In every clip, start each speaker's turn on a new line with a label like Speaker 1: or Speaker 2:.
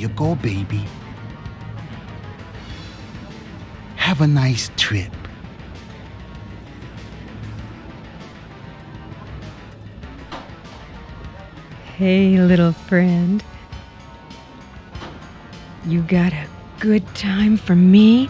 Speaker 1: you go, baby. Have a nice trip.
Speaker 2: Hey, little friend. You got a good time for me?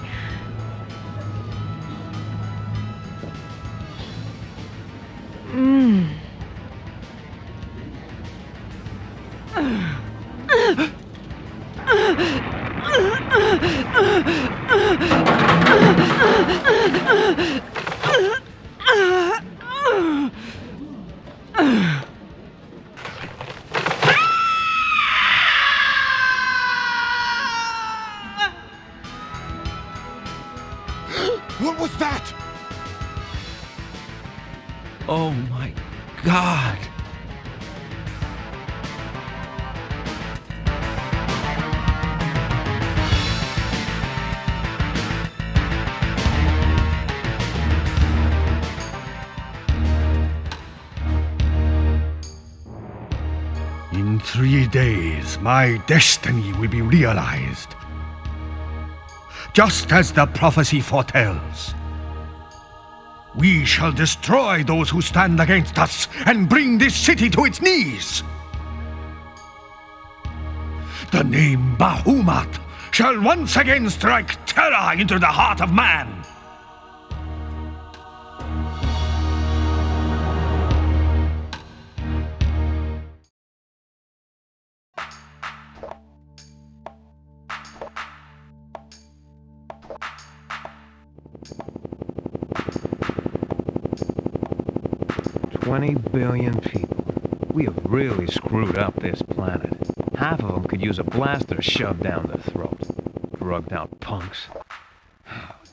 Speaker 1: What was that? Oh my God. In 3 days, my destiny will be realized. Just as the prophecy foretells. We shall destroy those who stand against us and bring this city to its knees. The name Bahamut shall once again strike terror into the heart of man.
Speaker 3: $20 billion people. We have really screwed up this planet. Half of them could use a blaster shoved down their throat. Drugged out punks.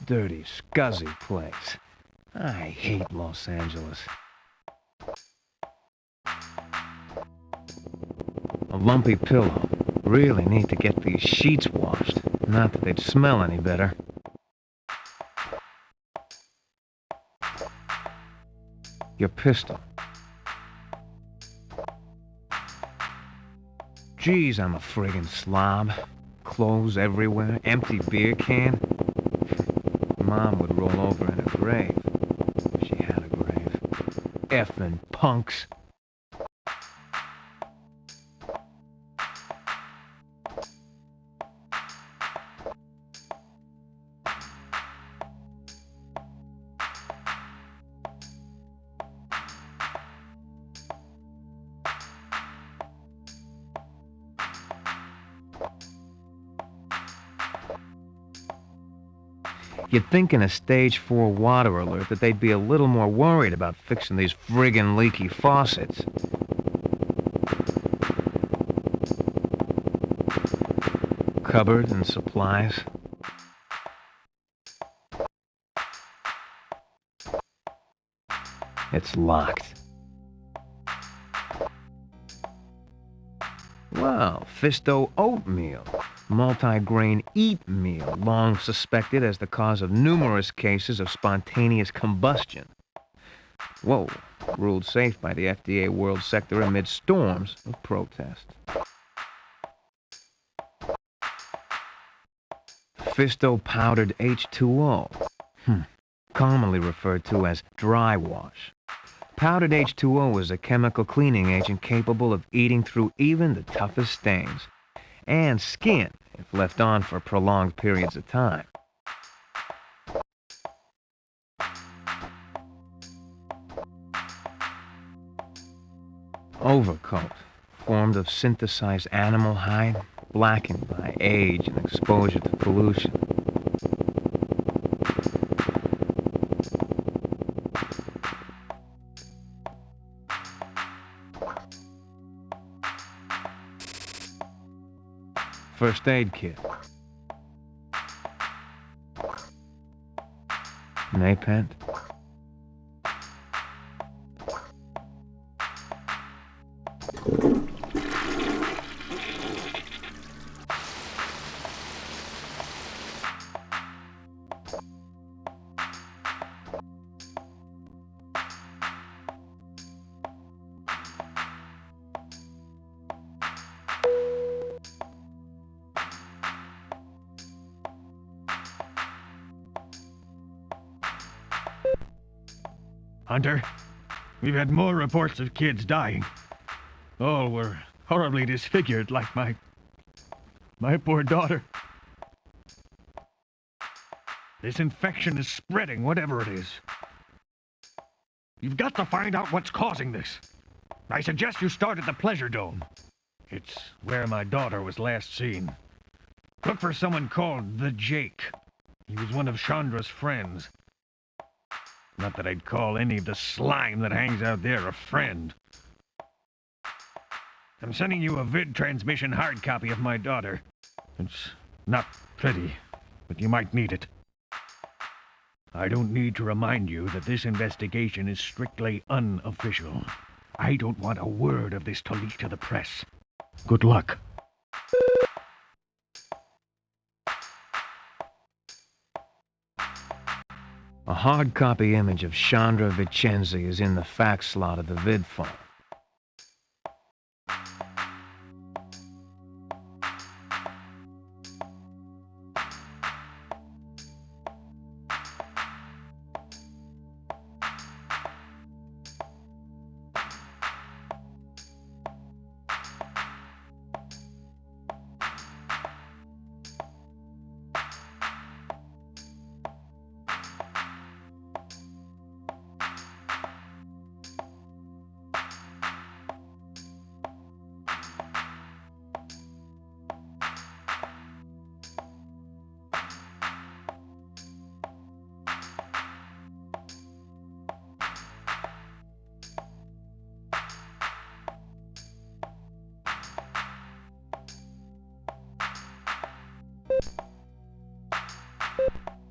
Speaker 3: Dirty, scuzzy place. I hate Los Angeles. A lumpy pillow. Really need to get these sheets washed. Not that they'd smell any better. Your pistol. Geez, I'm a friggin' slob. Clothes everywhere, empty beer can. Mom would roll over in her grave. If she had a grave. Effing punks. You'd think in a stage 4 water alert that they'd be a little more worried about fixing these friggin' leaky faucets. Cupboard and supplies. It's locked. Well, Fisto oatmeal. Multi-grain eat meal, long suspected as the cause of numerous cases of spontaneous combustion. Whoa, ruled safe by the FDA World Sector amid storms of protest. Fisto powdered H2O, commonly referred to as dry wash. Powdered H2O is a chemical cleaning agent capable of eating through even the toughest stains. And skin, if left on for prolonged periods of time. Overcoat, formed of synthesized animal hide, blackened by age and exposure to pollution. First aid kit. Napent.
Speaker 1: Hunter, we've had more reports of kids dying. All were horribly disfigured like my poor daughter. This infection is spreading, whatever it is. You've got to find out what's causing this. I suggest you start at the Pleasure Dome. It's where my daughter was last seen. Look for someone called the Jake. He was one of Chandra's friends. Not that I'd call any of the slime that hangs out there a friend. I'm sending you a vid transmission hard copy of my daughter. It's not pretty, but you might need it. I don't need to remind you that this investigation is strictly unofficial. I don't want a word of this to leak to the press. Good luck.
Speaker 3: A hard copy image of Chandra Vicenzi is in the fax slot of the vid file.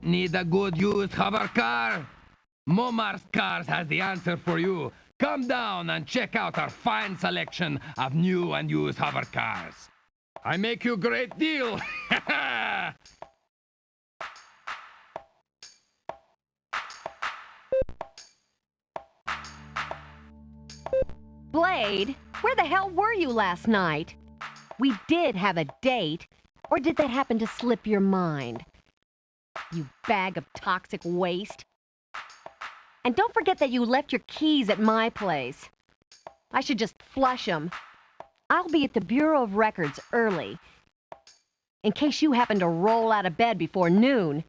Speaker 4: Need a good used hover car? Momar's Cars has the answer for you. Come down and check out our fine selection of new and used hover cars. I make you a great deal.
Speaker 5: Blade, where the hell were you last night? We did have a date, or did that happen to slip your mind? You bag of toxic waste. And don't forget that you left your keys at my place. I should just flush them. I'll be at the Bureau of Records early, in case you happen to roll out of bed before noon.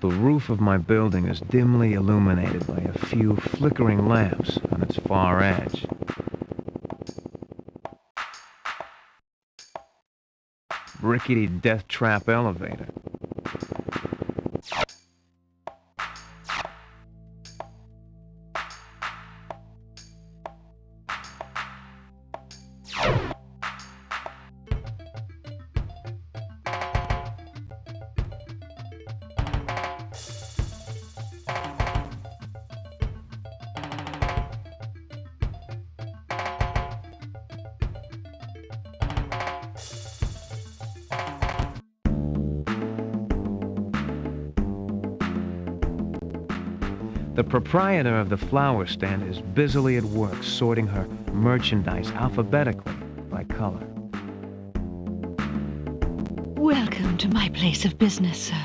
Speaker 3: The roof of my building is dimly illuminated by a few flickering lamps on its far edge. Rickety death trap elevator. The proprietor of the flower stand is busily at work sorting her merchandise alphabetically by color.
Speaker 6: Welcome to my place of business, sir.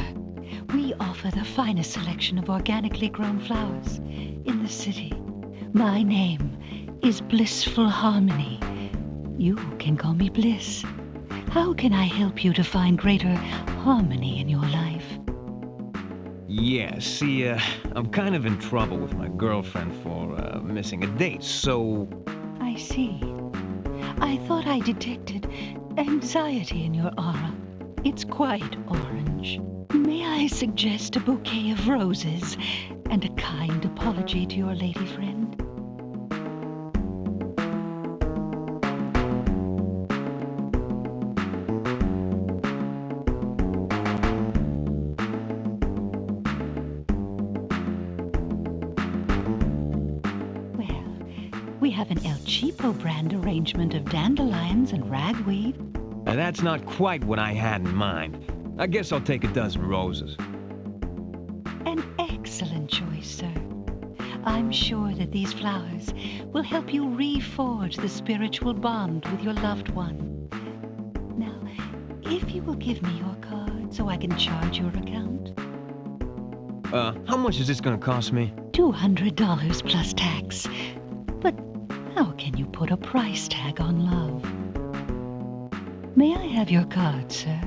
Speaker 6: We offer the finest selection of organically grown flowers in the city. My name is Blissful Harmony. You can call me Bliss. How can I help you to find greater harmony in your life?
Speaker 3: Yeah, see, I'm kind of in trouble with my girlfriend for missing a date, so...
Speaker 6: I see. I thought I detected anxiety in your aura. It's quite orange. May I suggest a bouquet of roses and a kind apology to your lady friend? have an El Cheapo brand arrangement of dandelions and ragweed.
Speaker 3: Now, that's not quite what I had in mind. I guess I'll take a dozen roses.
Speaker 6: An excellent choice, sir. I'm sure that these flowers will help you reforge the spiritual bond with your loved one. Now, if you will give me your card so I can charge your account.
Speaker 3: How much is this gonna cost me?
Speaker 6: $200 plus tax. But how can you put a price tag on love? May I have your card, sir?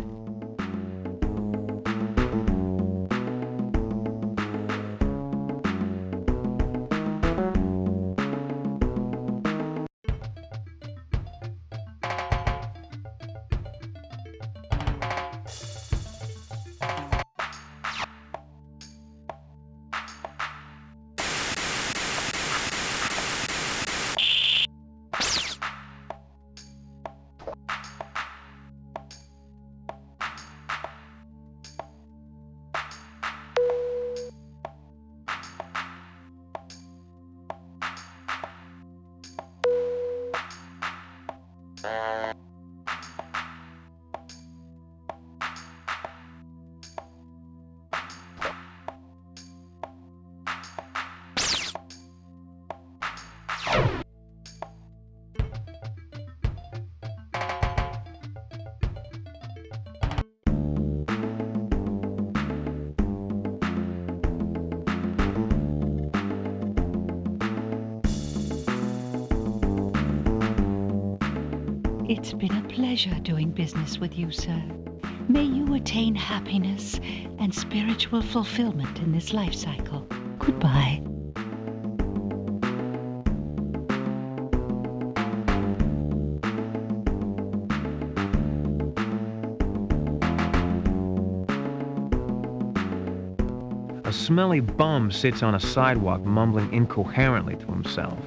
Speaker 6: It's been a pleasure doing business with you, sir. May you attain happiness and spiritual fulfillment in this life cycle. Goodbye.
Speaker 3: A smelly bum sits on a sidewalk mumbling incoherently to himself.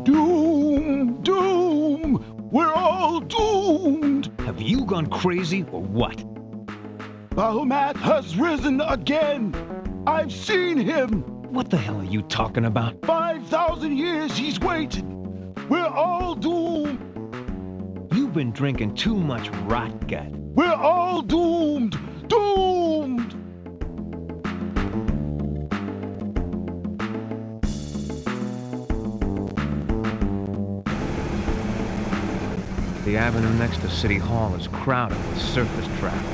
Speaker 1: Doom! Doom! We're all doomed!
Speaker 3: Have you gone crazy or what?
Speaker 1: Bahamut has risen again! I've seen him!
Speaker 3: What the hell are you talking about?
Speaker 1: 5,000 years he's waited! We're all doomed!
Speaker 3: You've been drinking too much rot gut.
Speaker 1: We're all doomed! Doomed!
Speaker 3: The avenue next to City Hall is crowded with surface traffic.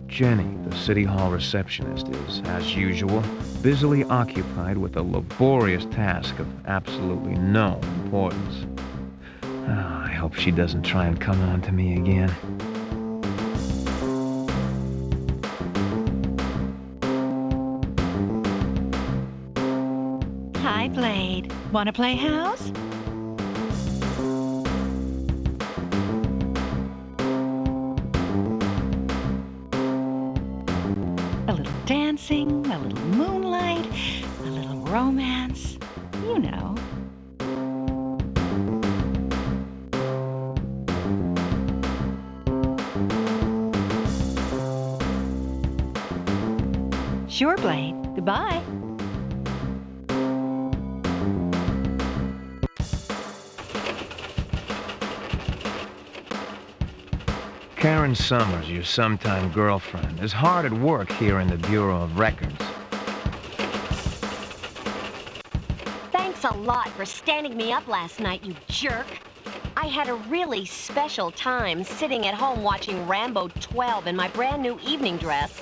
Speaker 3: Jenny, the City Hall receptionist, is, as usual, busily occupied with the laborious task of absolutely no importance. I hope she doesn't try and come on to me again.
Speaker 6: Hi, Blade. Wanna play house? A little dancing, a little moonlight, a little romance. You know. Sure, Blade. Goodbye.
Speaker 3: Karen Summers, your sometime girlfriend, is hard at work here in the Bureau of Records.
Speaker 5: Thanks a lot for standing me up last night, you jerk. I had a really special time sitting at home watching Rambo 12 in my brand new evening dress.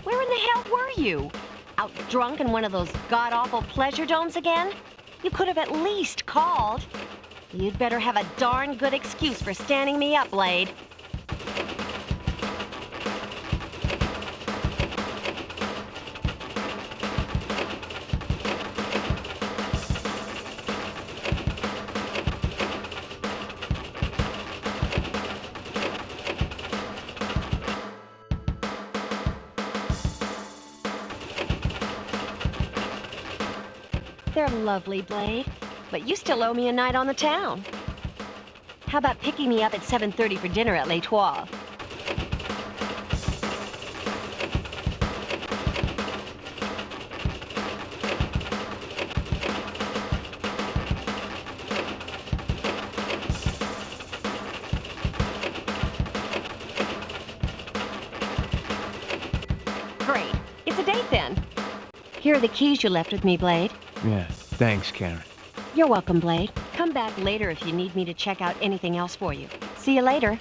Speaker 5: Where in the hell were you? Out drunk in one of those god-awful pleasure domes again? You could have at least called. You'd better have a darn good excuse for standing me up, Blade. They're lovely, Blade. But you still owe me a night on the town. How about picking me up at 7:30 for dinner at ReTrO? Great. It's a date then. Here are the keys you left with me, Blade.
Speaker 3: Yeah, thanks, Karen.
Speaker 5: You're welcome, Blade. Come back later if you need me to check out anything else for you. See you later.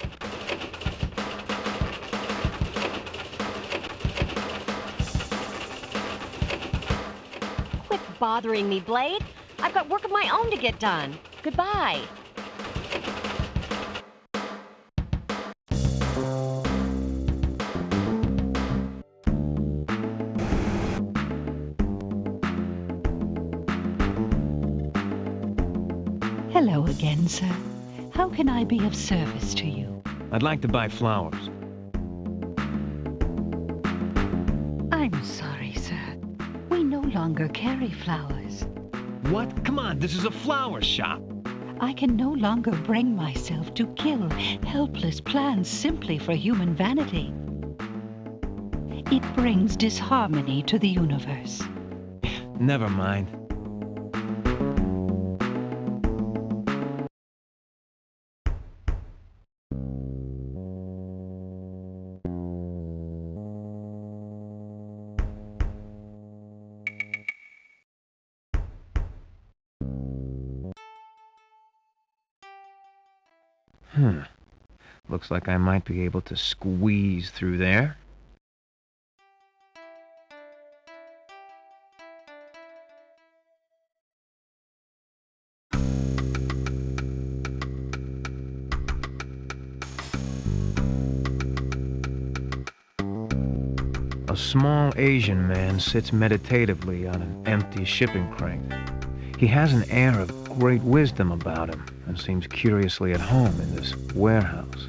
Speaker 5: Quit bothering me, Blade. I've got work of my own to get done. Goodbye.
Speaker 6: Hello again, sir. How can I be of service to you?
Speaker 3: I'd like to buy flowers.
Speaker 6: I'm sorry, sir. We no longer carry flowers.
Speaker 3: What? Come on, this is a flower shop.
Speaker 6: I can no longer bring myself to kill helpless plants simply for human vanity. It brings disharmony to the universe.
Speaker 3: Never mind. Looks like I might be able to squeeze through there. A small Asian man sits meditatively on an empty shipping crate. He has an air of great wisdom about him and seems curiously at home in this warehouse.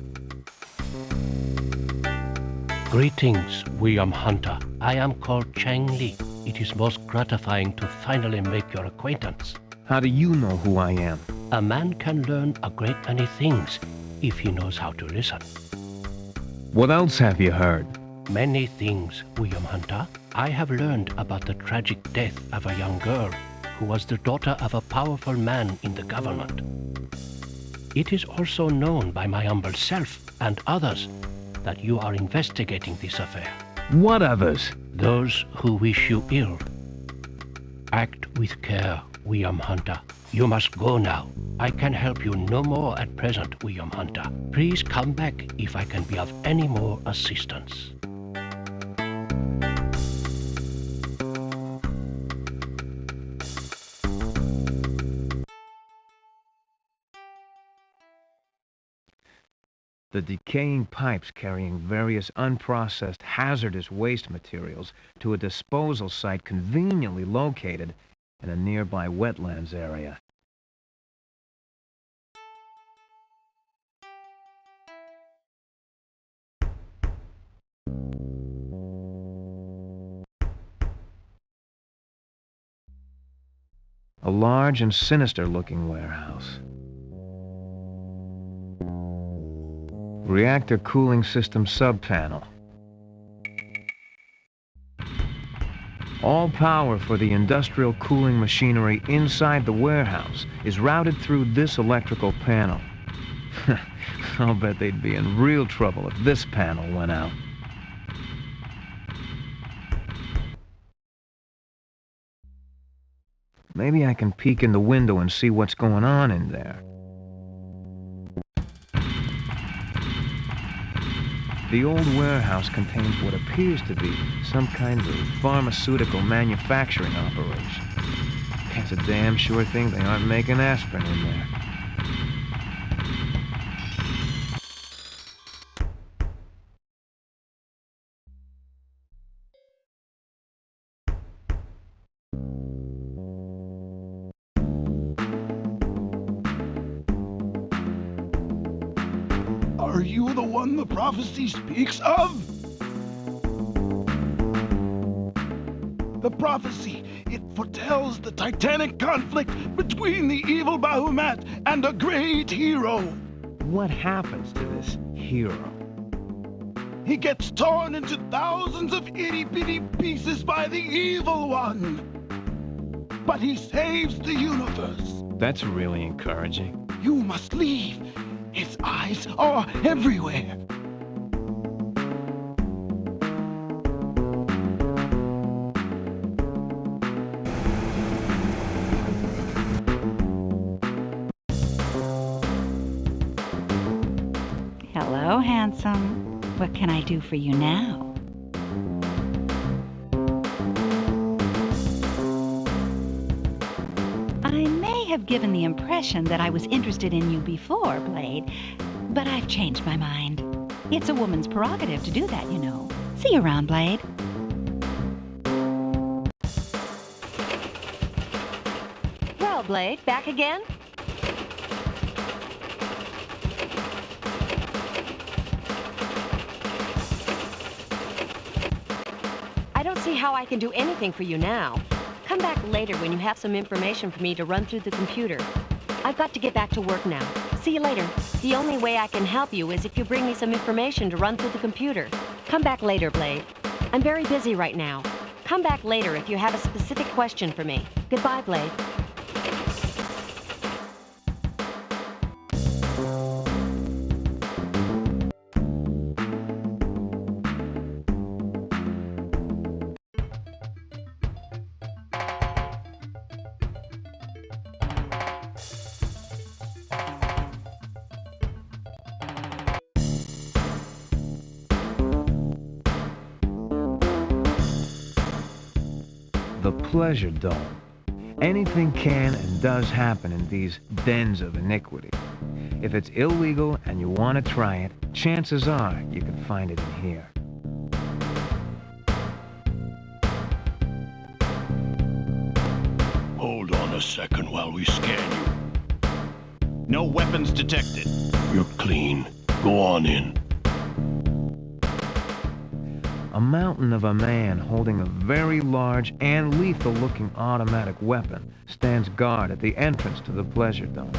Speaker 7: Greetings, William Hunter. I am called Chang Li. It is most gratifying to finally make your acquaintance.
Speaker 3: How do you know who I am?
Speaker 7: A man can learn a great many things if he knows how to listen.
Speaker 3: What else have you heard?
Speaker 7: Many things, William Hunter. I have learned about the tragic death of a young girl who was the daughter of a powerful man in the government. It is also known by my humble self and others that you are investigating this affair.
Speaker 3: What others?
Speaker 7: Those who wish you ill. Act with care, William Hunter. You must go now. I can help you no more at present, William Hunter. Please come back if I can be of any more assistance.
Speaker 3: The decaying pipes carrying various unprocessed hazardous waste materials to a disposal site conveniently located in a nearby wetlands area. A large and sinister-looking warehouse. Reactor cooling system subpanel. All power for the industrial cooling machinery inside the warehouse is routed through this electrical panel. I'll bet they'd be in real trouble if this panel went out. Maybe I can peek in the window and see what's going on in there. The old warehouse contains what appears to be some kind of pharmaceutical manufacturing operation. It's a damn sure thing they aren't making aspirin in there.
Speaker 8: Are you the one the prophecy speaks of? The prophecy, it foretells the titanic conflict between the evil Bahamut and a great hero.
Speaker 3: What happens to this hero?
Speaker 8: He gets torn into thousands of itty-bitty pieces by the evil one. But he saves the universe.
Speaker 3: That's really encouraging.
Speaker 8: You must leave. His eyes are everywhere.
Speaker 6: Hello, handsome. What can I do for you now? I may have given the impression that I was interested in you before, Blade, but I've changed my mind. It's a woman's prerogative to do that, you know. See you around, Blade.
Speaker 5: Well, Blade, back again? I don't see how I can do anything for you now. Come back later when you have some information for me to run through the computer. I've got to get back to work now. See you later. The only way I can help you is if you bring me some information to run through the computer. Come back later, Blade. I'm very busy right now. Come back later if you have a specific question for me. Goodbye, Blade.
Speaker 3: The Pleasure Dome. Anything can and does happen in these dens of iniquity. If it's illegal and you want to try it, chances are you can find it in here.
Speaker 8: Hold on a second while we scan you.
Speaker 9: No weapons detected.
Speaker 8: You're clean. Go on in.
Speaker 3: A mountain of a man holding a very large and lethal-looking automatic weapon stands guard at the entrance to the Pleasure Dome.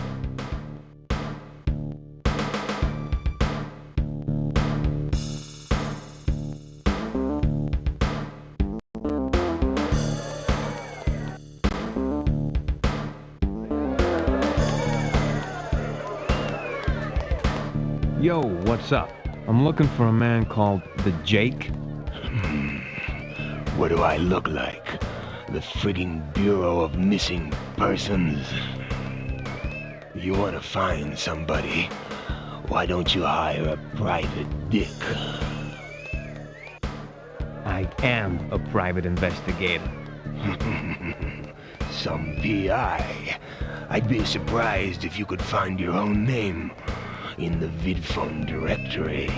Speaker 3: Yo, what's up? I'm looking for a man called the Jake.
Speaker 10: What do I look like? The frigging Bureau of Missing Persons? You want to find somebody? Why don't you hire a private dick?
Speaker 3: I am a private investigator.
Speaker 10: Some PI. I'd be surprised if you could find your own name in the VidPhone directory.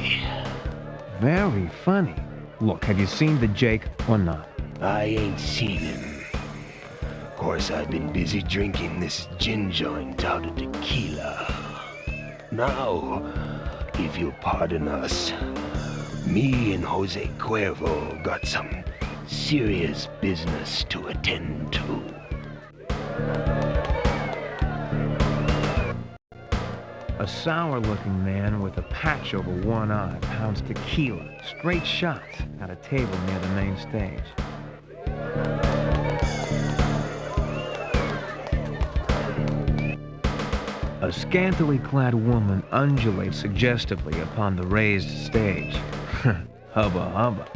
Speaker 3: Very funny. Look, have you seen the Jake or not?
Speaker 10: I ain't seen him. Of course, I've been busy drinking this gin joint out of tequila. Now, if you'll pardon us, me and Jose Cuervo got some serious business to attend to.
Speaker 3: A sour-looking man with a patch over one eye pounds tequila, straight shots, at a table near the main stage. A scantily clad woman undulates suggestively upon the raised stage. Hubba hubba.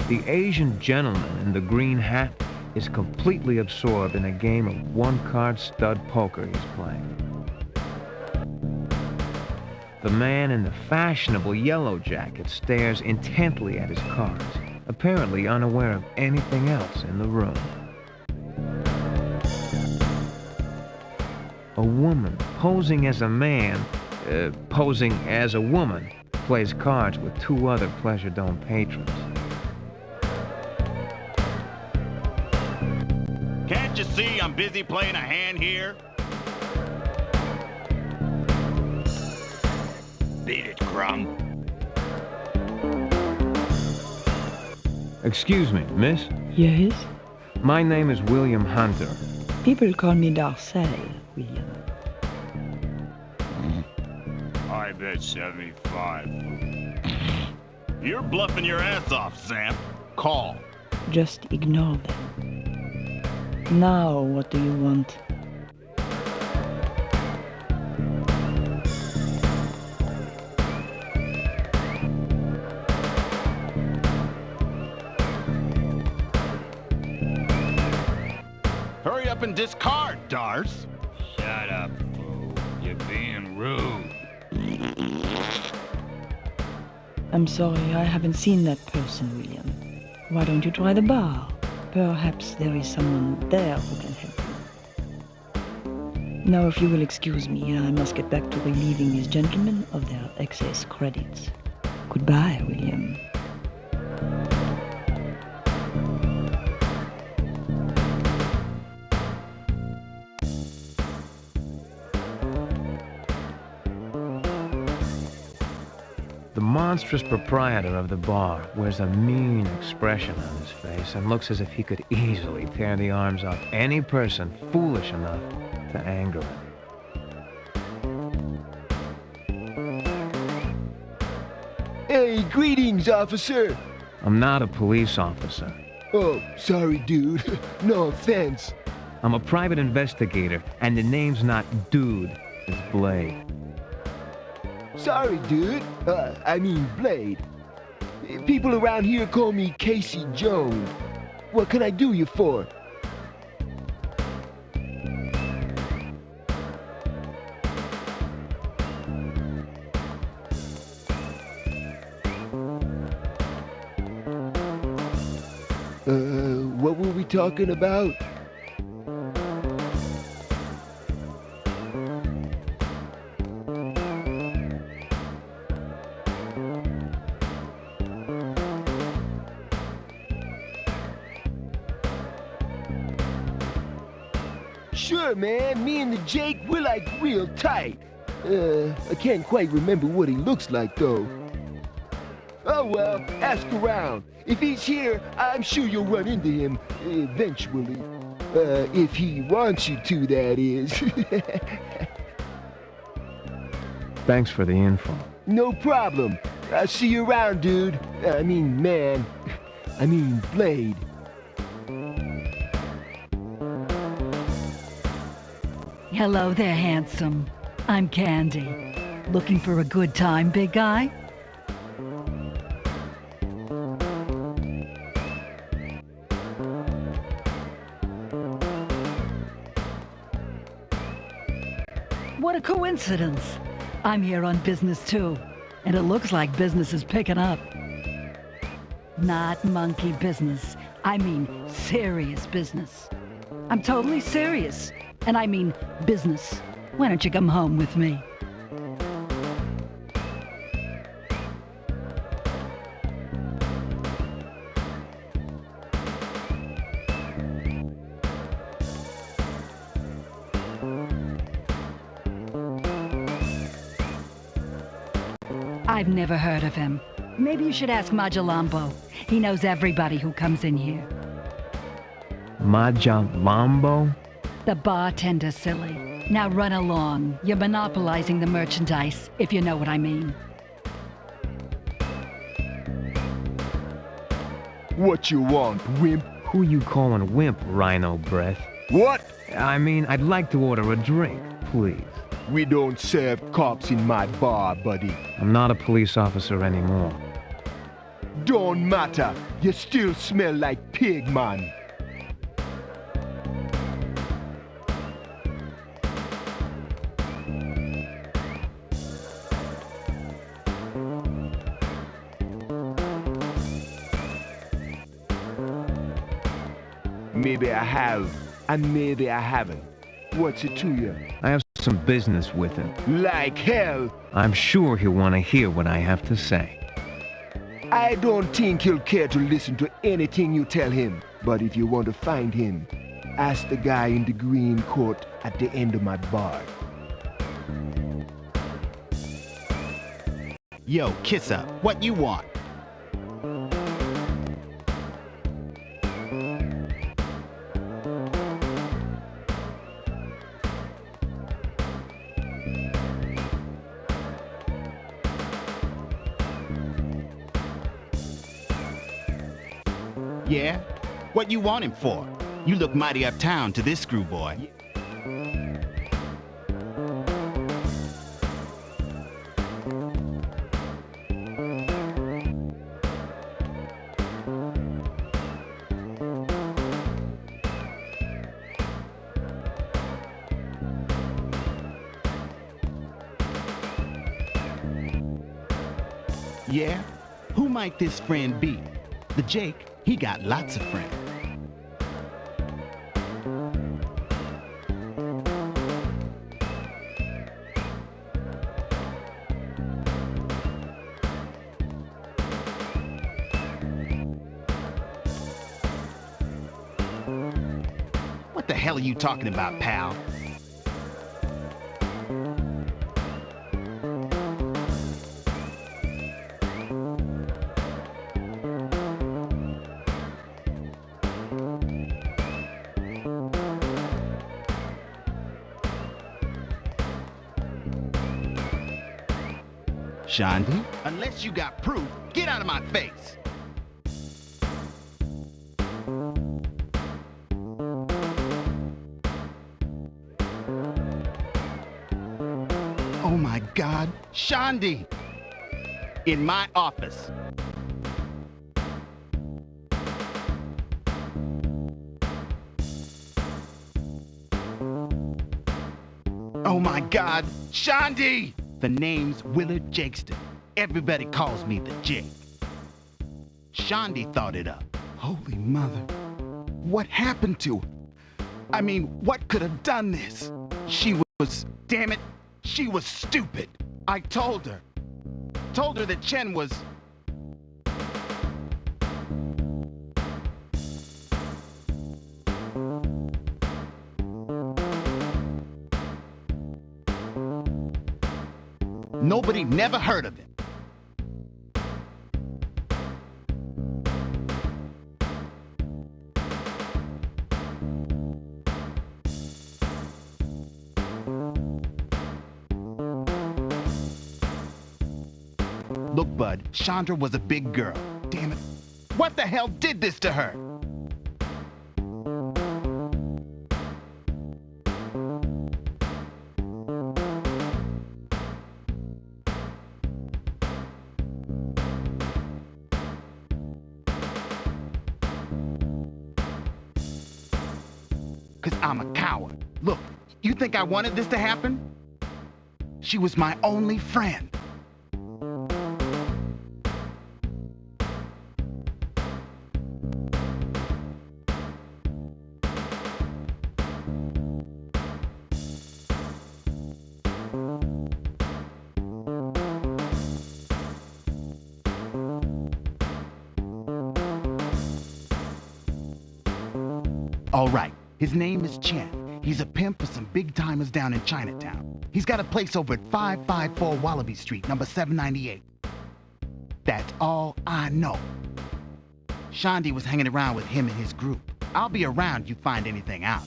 Speaker 3: The Asian gentleman in the green hat is completely absorbed in a game of one-card stud poker he's playing. The man in the fashionable yellow jacket stares intently at his cards, apparently unaware of anything else in the room. A woman posing as a man, posing as a woman, plays cards with two other Pleasure Dome patrons.
Speaker 9: Can't you see I'm busy playing a hand here? Beat it, Crumb.
Speaker 3: Excuse me, miss?
Speaker 11: Yes?
Speaker 3: My name is William Hunter.
Speaker 11: People call me Darcy, William.
Speaker 9: I bet 75. You're bluffing your ass off, Sam. Call.
Speaker 11: Just ignore them. Now, what do you want?
Speaker 9: Hurry up and discard, Dars.
Speaker 4: Shut up, fool. You're being rude.
Speaker 11: I'm sorry, I haven't seen that person, William. Why don't you try the bar? Perhaps there is someone there who can help you. Now, if you will excuse me, I must get back to relieving these gentlemen of their excess credits. Goodbye, William.
Speaker 3: The monstrous proprietor of the bar wears a mean expression on his face and looks as if he could easily tear the arms off any person foolish enough to anger him.
Speaker 10: Hey, greetings, officer.
Speaker 3: I'm not a police officer.
Speaker 10: Oh, sorry, dude. No offense.
Speaker 3: I'm a private investigator, and the name's not Dude, it's Blade.
Speaker 10: Sorry, dude. I mean Blade. People around here call me Casey Jones. What can I do you for? What were we talking about? Sure, man. Me and the Jake, we're like real tight. I can't quite remember what he looks like, though. Oh, well, ask around. If he's here, I'm sure you'll run into him eventually. If he wants you to, that is.
Speaker 3: Thanks for the info.
Speaker 10: No problem. I'll see you around, dude. I mean, man. I mean, Blade.
Speaker 6: Hello there, handsome. I'm Candy. Looking for a good time, big guy? What a coincidence. I'm here on business too, and it looks like business is picking up. Not monkey business. I mean serious business. I'm totally serious. And I mean business. Why don't you come home with me? I've never heard of him. Maybe you should ask Majalambo. He knows everybody who comes in here.
Speaker 3: Majalambo?
Speaker 6: The bartender, silly. Now run along. You're monopolizing the merchandise, if you know what I mean.
Speaker 10: What you want, wimp?
Speaker 3: Who you calling wimp, Rhino Breath?
Speaker 10: What?
Speaker 3: I mean, I'd like to order a drink, please.
Speaker 10: We don't serve cops in my bar, buddy.
Speaker 3: I'm not a police officer anymore.
Speaker 10: Don't matter. You still smell like pig, man. Maybe I have, and maybe I haven't. What's it to you?
Speaker 3: I have some business with him.
Speaker 10: Like hell.
Speaker 3: I'm sure he'll want to hear what I have to say.
Speaker 10: I don't think he'll care to listen to anything you tell him. But if you want to find him, Ask the guy in the green coat at the end of my bar.
Speaker 9: Yo, kiss up. What you want? Yeah? What you want him for? You look mighty uptown to this screw boy. Yeah? Who might this friend be? The Jake, he got lots of friends. What the hell are you talking about, pal? Shandi, unless you got proof, get out of my face! Oh my God, Shandi! In my office. Oh my God, Shandi! The name's Willard Jakeston. Everybody calls me the Jake. Shandi thought it up. Holy mother. What happened to her? I mean, what could have done this? She was, damn it, she was stupid. I told her. Told her that Chen was... Nobody never heard of him. Look, bud, Chandra was a big girl. Damn it. What the hell did this to her? Because I'm a coward. Look, you think I wanted this to happen? She was my only friend. All right, his name is Chen. He's a pimp for some big timers down in Chinatown. He's got a place over at 554 Wallaby Street, number 798. That's all I know. Shandi was hanging around with him and his group. I'll be around if you find anything out.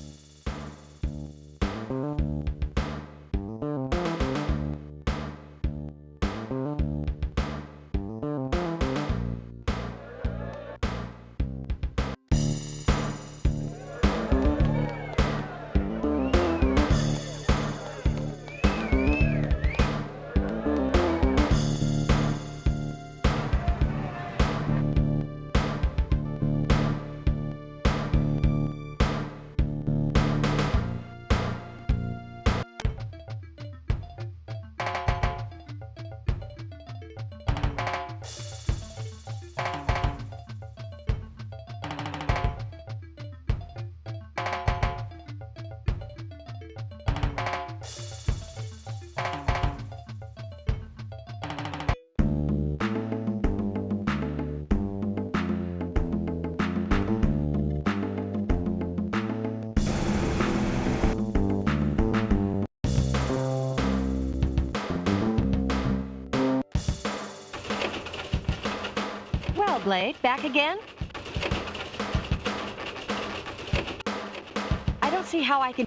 Speaker 5: Hello, Blade. Back again? I don't see how I can...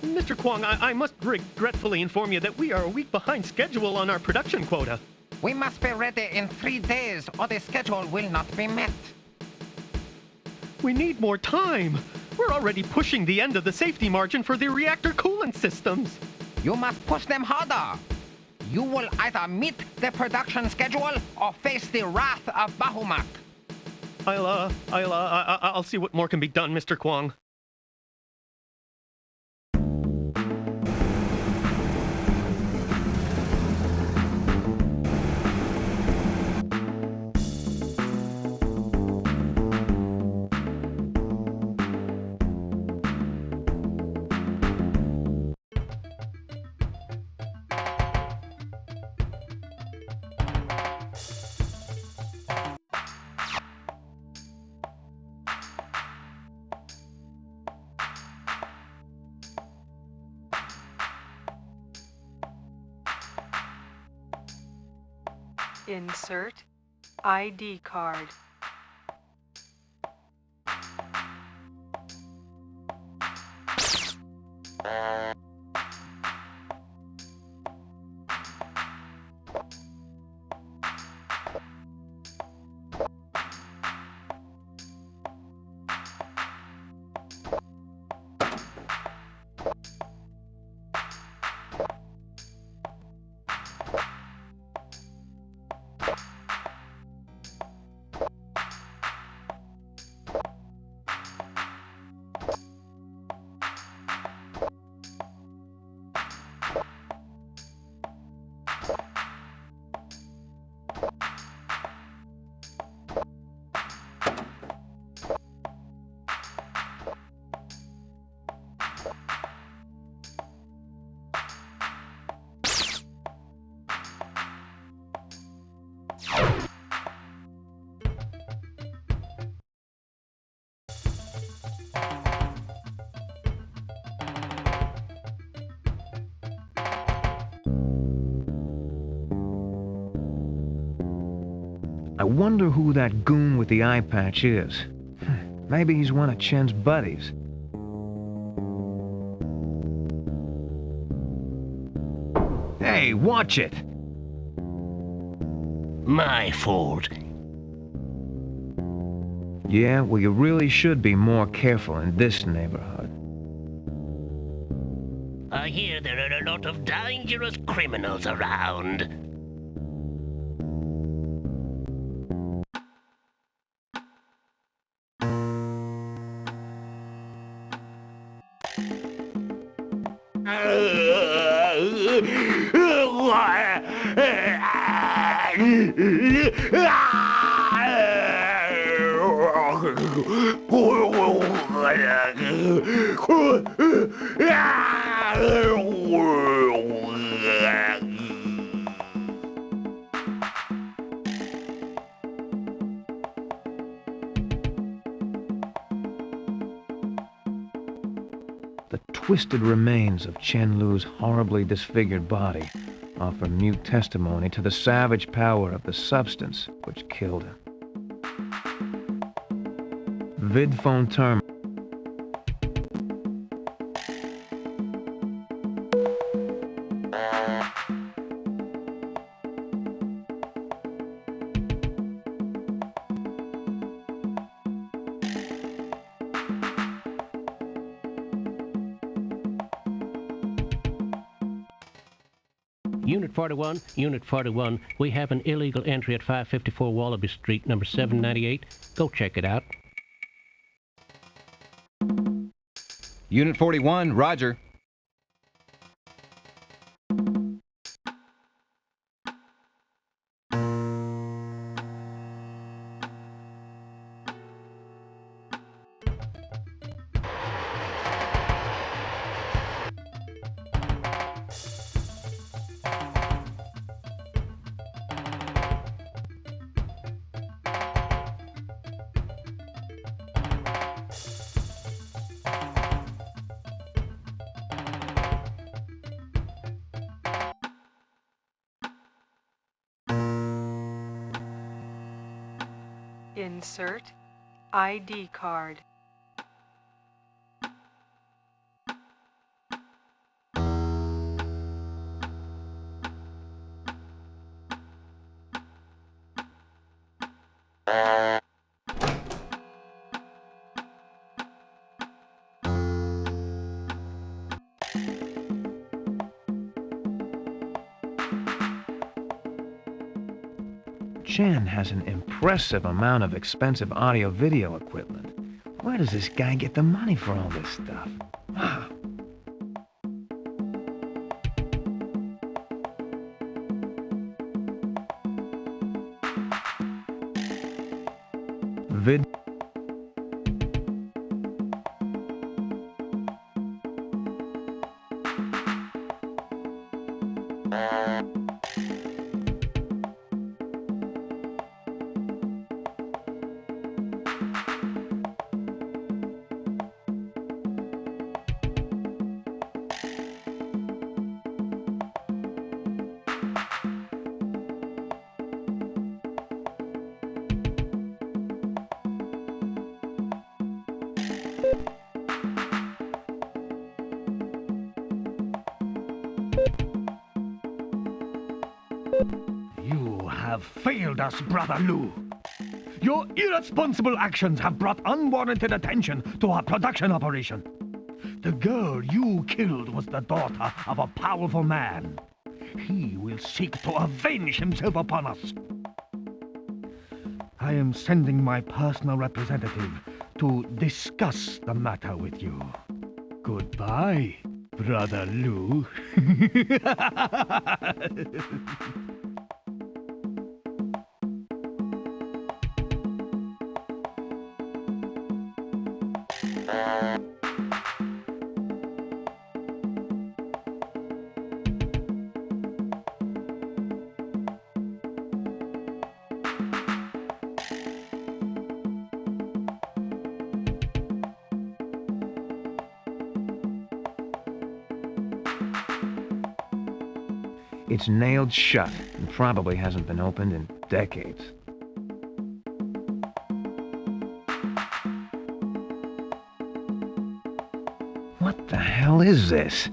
Speaker 12: Mr. Kwong, I must regretfully inform you that we are a week behind schedule on our production quota.
Speaker 13: We must be ready in 3 days, or the schedule will not be met.
Speaker 12: We need more time. We're already pushing the end of the safety margin for the reactor coolant systems.
Speaker 13: You must push them harder. You will either meet the production schedule or face the wrath of Bahamut.
Speaker 12: I'll see what more can be done, Mr. Kwong.
Speaker 14: Insert ID card.
Speaker 3: I wonder who that goon with the eye patch is. Maybe he's one of Chen's buddies. Hey, watch it!
Speaker 7: My fault.
Speaker 3: Yeah, well, you really should be more careful in this neighborhood.
Speaker 7: I hear there are a lot of dangerous criminals around.
Speaker 3: The twisted remains of Chen Lu's horribly disfigured body offer mute testimony to the savage power of the substance which killed him. Vidphone terminal.
Speaker 7: Unit 41, we have an illegal entry at 554 Wallaby Street, number 798. Go check it out.
Speaker 15: Unit 41, roger.
Speaker 14: Insert ID card.
Speaker 3: Chen has an impressive amount of expensive audio-video equipment. Where does this guy get the money for all this stuff? Wow. Vid...
Speaker 1: You have failed us, Brother Lu. Your irresponsible actions have brought unwarranted attention to our production operation. The girl you killed was the daughter of a powerful man. He will seek to avenge himself upon us. I am sending my personal representative to discuss the matter with you. Goodbye, Brother Lu.
Speaker 3: It's nailed shut and probably hasn't been opened in decades. What the hell is this?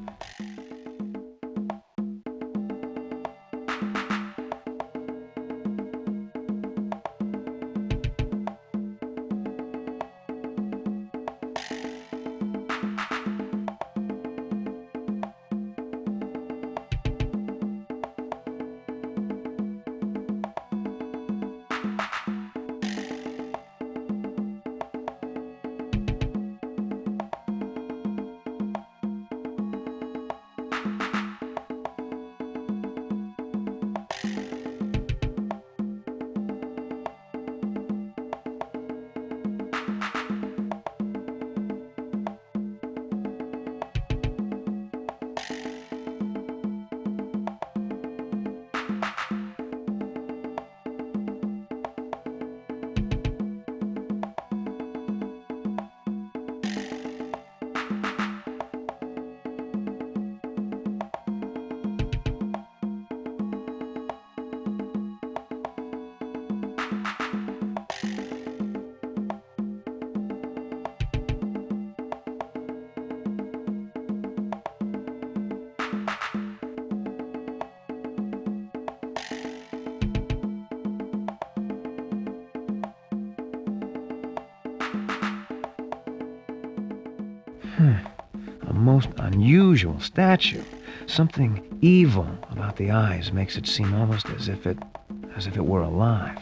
Speaker 3: A most unusual statue. Something evil about the eyes makes it seem almost as if it were alive.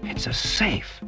Speaker 3: It's a safe.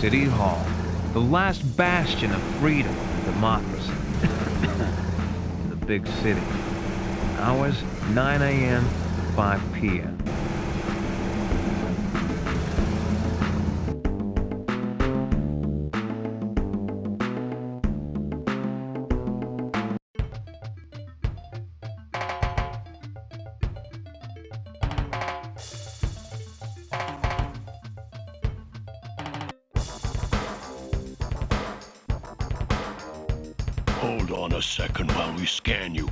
Speaker 3: City Hall, the last bastion of freedom and democracy. In the big city. Hours, 9 a.m., 5 p.m.
Speaker 8: Hold on a second while we scan you.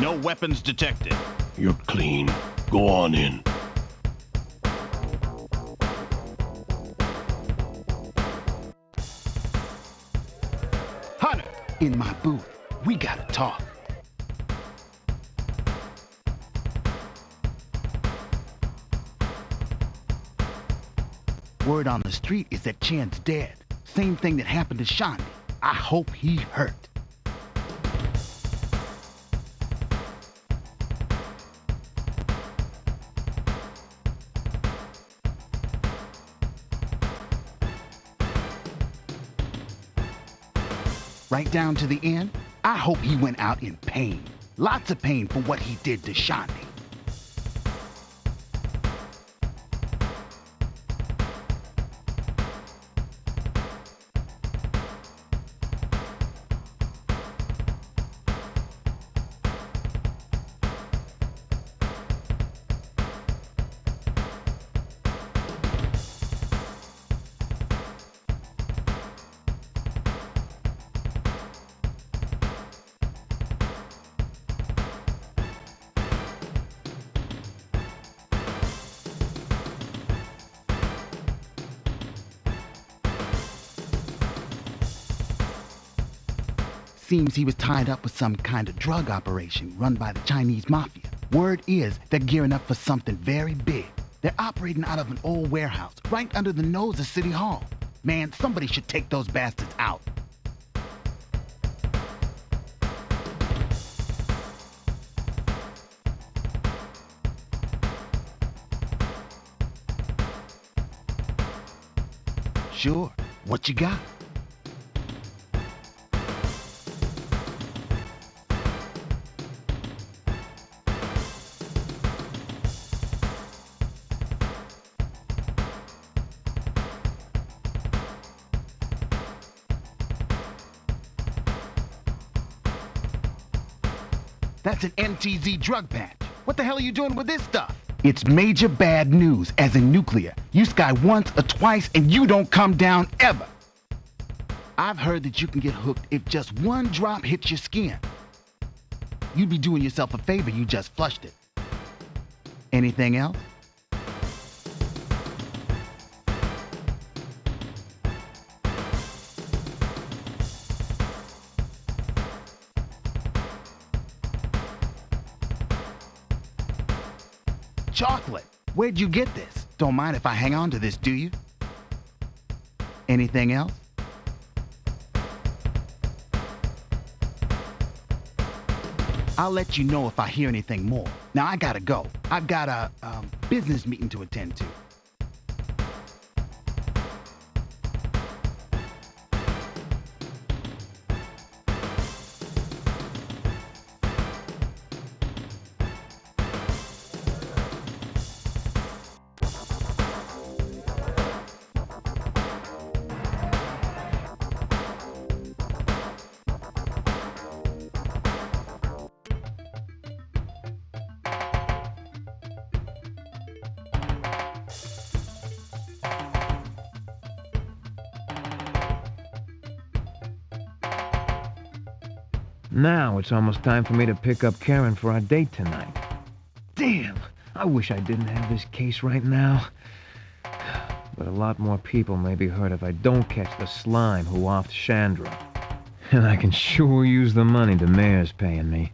Speaker 9: No weapons detected.
Speaker 8: You're clean. Go on in.
Speaker 9: Hunter, in my booth. We gotta talk. Word on the street is that Chan's dead. Same thing that happened to Shani. I hope he hurt. Right down to the end, I hope he went out in pain. Lots of pain for what he did to Shani. Seems he was tied up with some kind of drug operation run by the Chinese mafia. Word is they're gearing up for something very big. They're operating out of an old warehouse right under the nose of City Hall. Man, somebody should take those bastards out. Sure. What you got? That's an NTZ drug patch. What the hell are you doing with this stuff? It's major bad news, as in nuclear. You sky once or twice and you don't come down ever. I've heard that you can get hooked if just one drop hits your skin. You'd be doing yourself a favor, you just flushed it. Anything else? Chocolate. Where'd you get this? Don't mind if I hang on to this, do you? Anything else? I'll let you know if I hear anything more. Now I gotta go. I've got a business meeting to attend to.
Speaker 3: Now it's almost time for me to pick up Karen for our date tonight. Damn, I wish I didn't have this case right now. But a lot more people may be hurt if I don't catch the slime who offed Chandra. And I can sure use the money the mayor's paying me.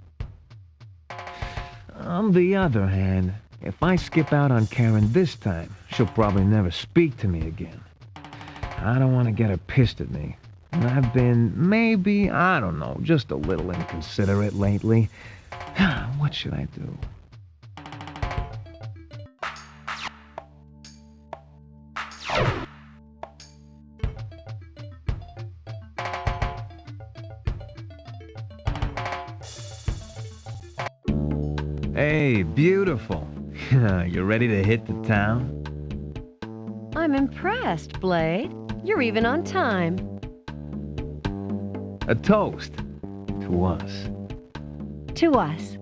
Speaker 3: On the other hand, if I skip out on Karen this time, she'll probably never speak to me again. I don't want to get her pissed at me. And I've been, maybe, I don't know, just a little inconsiderate lately. What should I do? Hey, beautiful. You ready to hit the town?
Speaker 5: I'm impressed, Blade. You're even on time.
Speaker 3: A toast. To us.
Speaker 5: To us.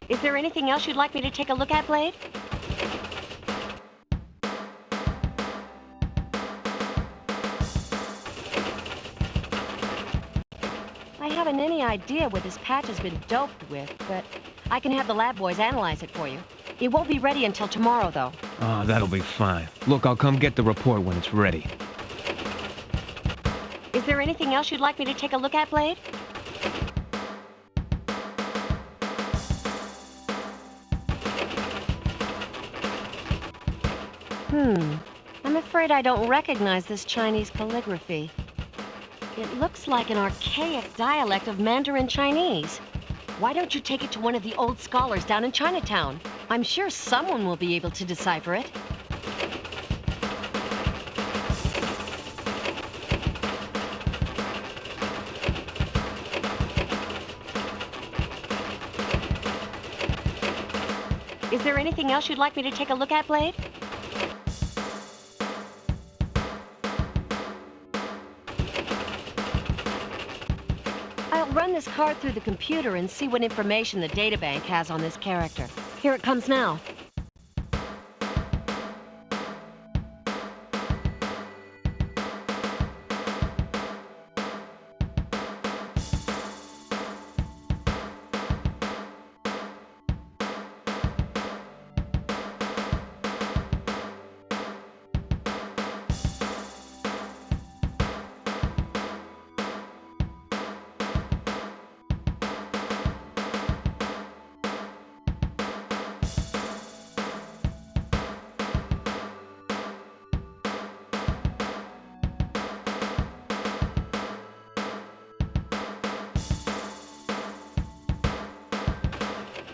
Speaker 5: Is there anything else you'd like me to take a look at, Blade? I haven't any idea what this patch has been doped with, but I can have the lab boys analyze it for you. It won't be ready until tomorrow, though.
Speaker 3: Oh, that'll be fine. Look, I'll come get the report when it's ready.
Speaker 5: Is there anything else you'd like me to take a look at, Blade? I'm afraid I don't recognize this Chinese calligraphy. It looks like an archaic dialect of Mandarin Chinese. Why don't you take it to one of the old scholars down in Chinatown? I'm sure someone will be able to decipher it. Is there anything else you'd like me to take a look at, Blade? I'll run this card through the computer and see what information the databank has on this character. Here it comes now.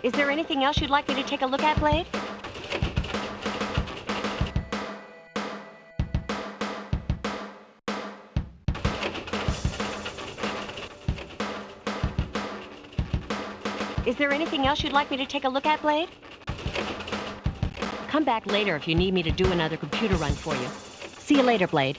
Speaker 5: Is there anything else you'd like me to take a look at, Blade? Is there anything else you'd like me to take a look at, Blade? Come back later if you need me to do another computer run for you. See you later, Blade.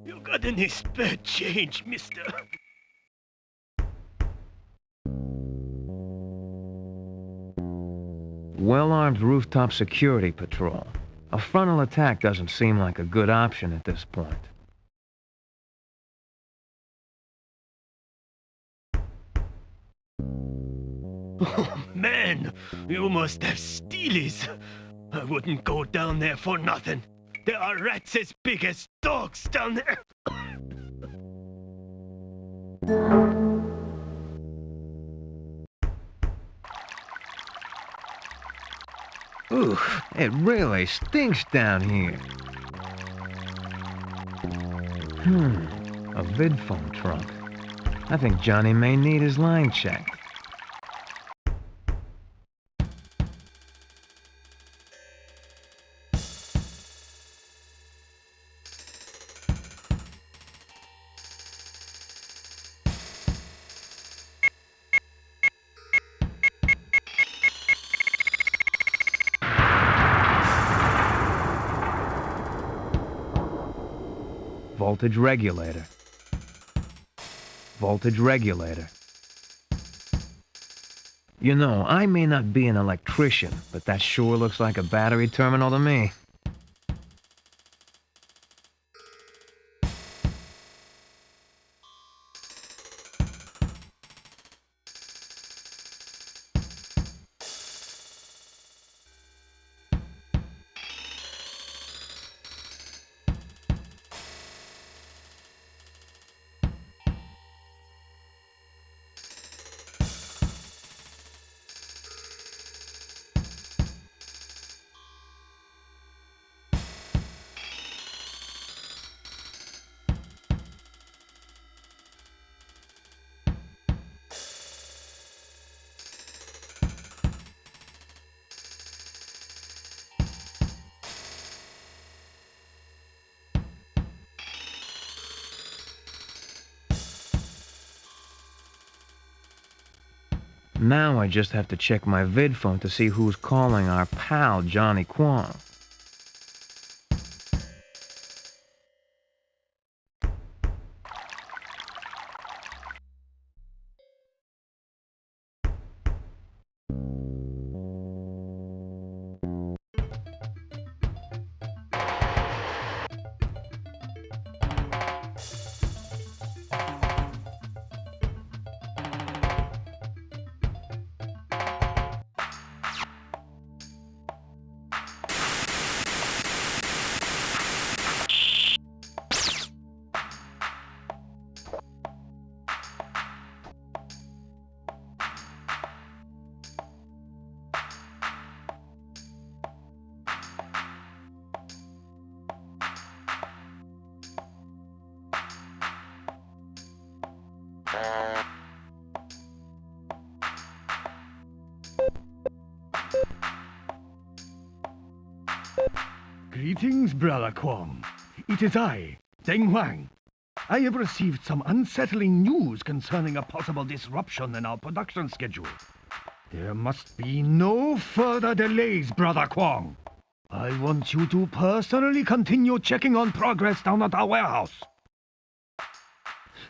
Speaker 10: You got any spare change, mister?
Speaker 3: Well-armed rooftop security patrol. A frontal attack doesn't seem like a good option at this point.
Speaker 10: Oh, man, you must have steelies. I wouldn't go down there for nothing. There are rats as big as dogs down there.
Speaker 3: Ooh, it really stinks down here. A vid phone trunk. I think Johnny may need his line checked. Voltage regulator. Voltage regulator. You know, I may not be an electrician, but that sure looks like a battery terminal to me. Now I just have to check my vid phone to see who's calling our pal Johnny Kwong.
Speaker 1: Greetings, Brother Kwong. It is I, Deng Huang. I have received some unsettling news concerning a possible disruption in our production schedule. There must be no further delays, Brother Kwong. I want you to personally continue checking on progress down at our warehouse.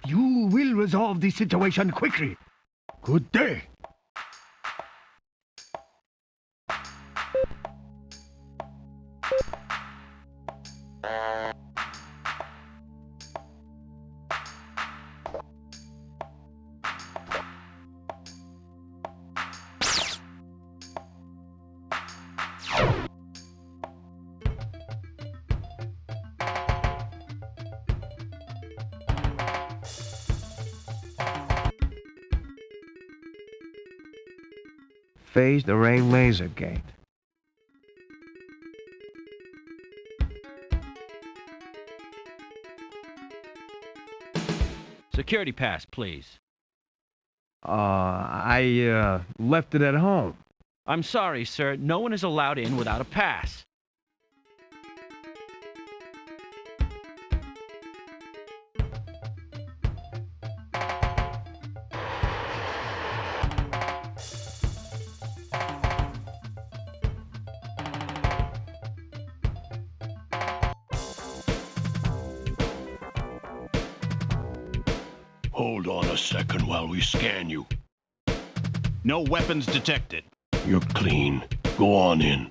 Speaker 1: You will resolve the situation quickly. Good day.
Speaker 3: Phased array laser gate.
Speaker 16: Security pass, please.
Speaker 3: I left it at home.
Speaker 16: I'm sorry, sir. No one is allowed in without a pass.
Speaker 8: Hold on a second while we scan you.
Speaker 17: No weapons detected.
Speaker 8: You're clean. Go on in.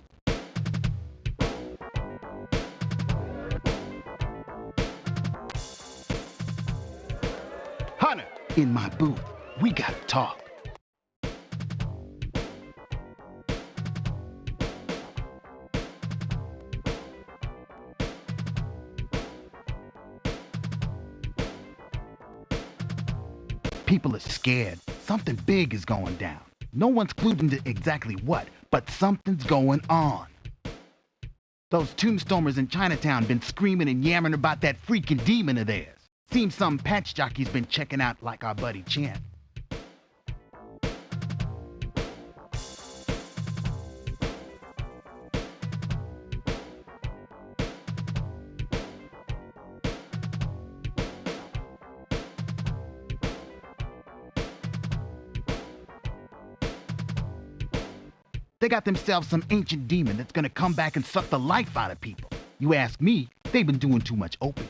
Speaker 9: Hunter, in my booth. We gotta talk. People are scared. Something big is going down. No one's clued into exactly what, but something's going on. Those tombstormers in Chinatown been screaming and yammering about that freaking demon of theirs. Seems some patch jockey's been checking out like our buddy Chen. They got themselves some ancient demon that's gonna come back and suck the life out of people. You ask me, they've been doing too much opium.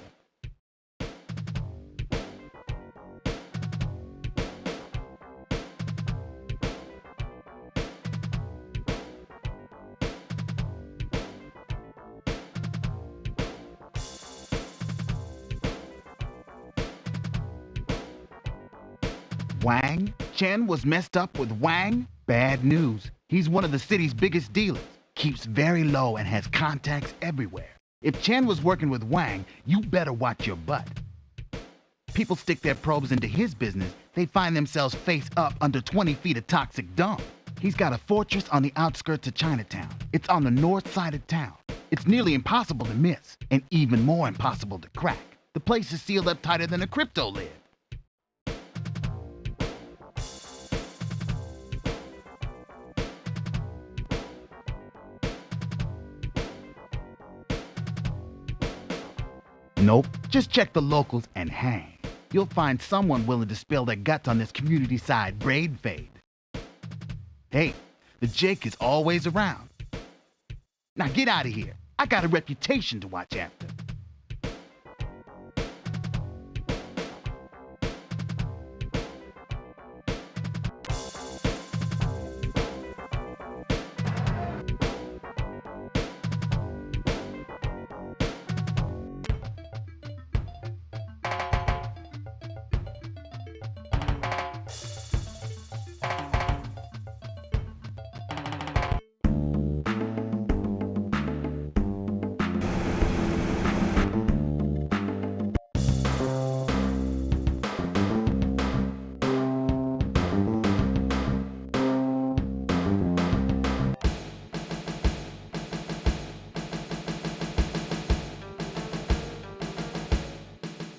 Speaker 9: Wang? Chen was messed up with Wang? Bad news. He's one of the city's biggest dealers. Keeps very low and has contacts everywhere. If Chen was working with Wang, you better watch your butt. People stick their probes into his business, they find themselves face up under 20 feet of toxic dump. He's got a fortress on the outskirts of Chinatown. It's on the north side of town. It's nearly impossible to miss, and even more impossible to crack. The place is sealed up tighter than a crypto lid. Nope, just check the locals and hang. You'll find someone willing to spill their guts on this community-side braid fade. Hey, the Jake is always around. Now get out of here. I got a reputation to watch after.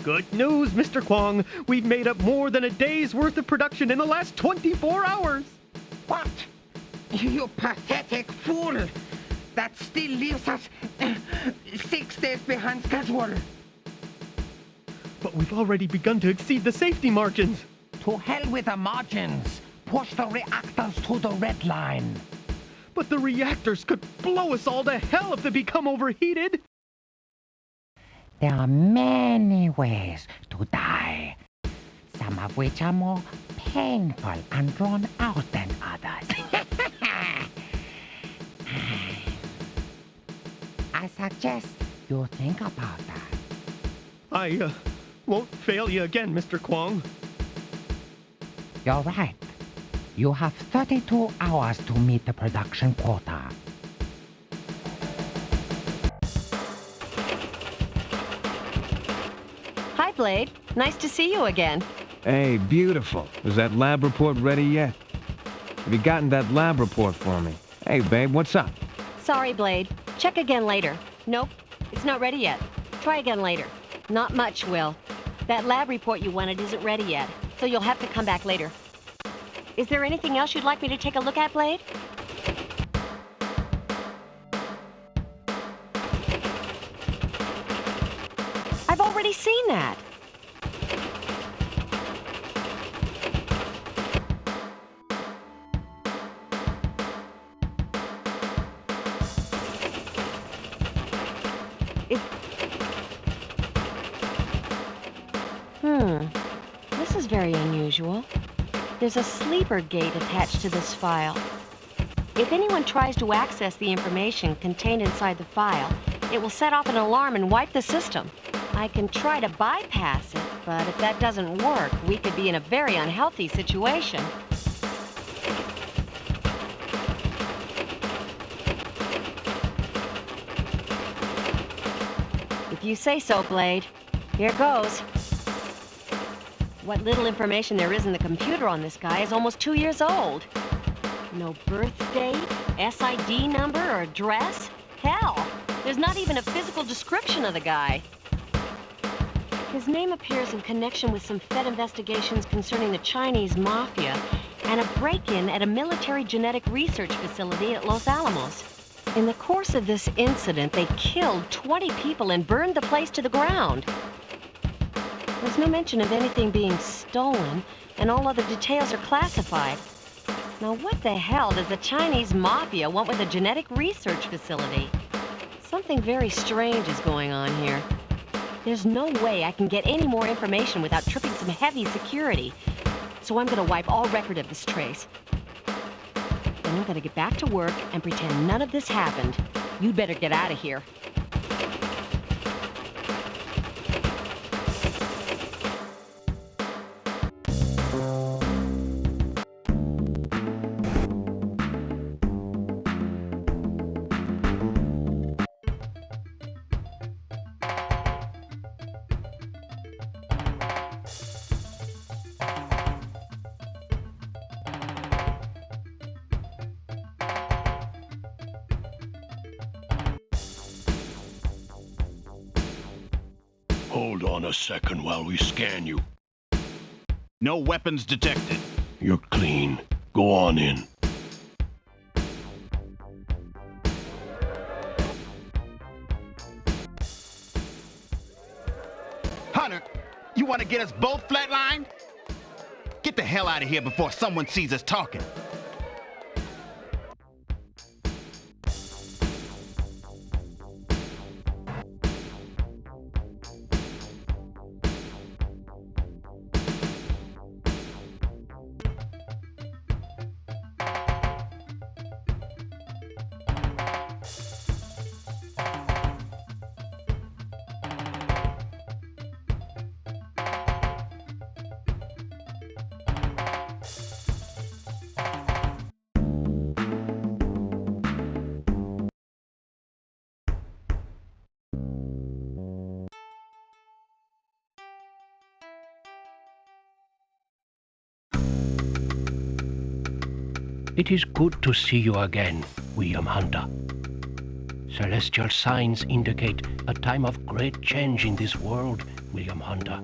Speaker 12: Good news, Mr. Kwong. We've made up more than a day's worth of production in the last 24 hours.
Speaker 13: What? You pathetic fool! That still leaves us 6 days behind schedule.
Speaker 12: But we've already begun to exceed the safety margins.
Speaker 13: To hell with the margins. Push the reactors to the red line.
Speaker 12: But the reactors could blow us all to hell if they become overheated.
Speaker 13: There are many ways to die, some of which are more painful and drawn out than others. I suggest you think about that.
Speaker 12: I won't fail you again, Mr. Kwong.
Speaker 13: You're right. You have 32 hours to meet the production quota.
Speaker 5: Hi, Blade. Nice to see you again.
Speaker 3: Hey, beautiful. Is that lab report ready yet? Have you gotten that lab report for me? Hey, babe, what's up?
Speaker 5: Sorry, Blade. Check again later. Nope, it's not ready yet. Try again later. Not much, Will. That lab report you wanted isn't ready yet, so you'll have to come back later. Is there anything else you'd like me to take a look at, Blade? I've already seen that. This is very unusual. There's a sleeper gate attached to this file. If anyone tries to access the information contained inside the file, it will set off an alarm and wipe the system. I can try to bypass it, but if that doesn't work, we could be in a very unhealthy situation. If you say so, Blade. Here goes. What little information there is in the computer on this guy is almost 2 years old. No birth date, SID number, or address? Hell, there's not even a physical description of the guy. His name appears in connection with some Fed investigations concerning the Chinese mafia and a break-in at a military genetic research facility at Los Alamos. In the course of this incident, they killed 20 people and burned the place to the ground. There's no mention of anything being stolen, and all other details are classified. Now, what the hell does the Chinese mafia want with a genetic research facility? Something very strange is going on here. There's no way I can get any more information without tripping some heavy security. So I'm gonna wipe all record of this trace. Then I'm gonna get back to work and pretend none of this happened. You'd better get out of here.
Speaker 17: Hold on a second while we scan you.
Speaker 8: No weapons detected.
Speaker 17: You're clean. Go on in.
Speaker 9: Hunter, you want to get us both flatlined? Get the hell out of here before someone sees us talking.
Speaker 7: It is good to see you again, William Hunter. Celestial signs indicate a time of great change in this world, William Hunter.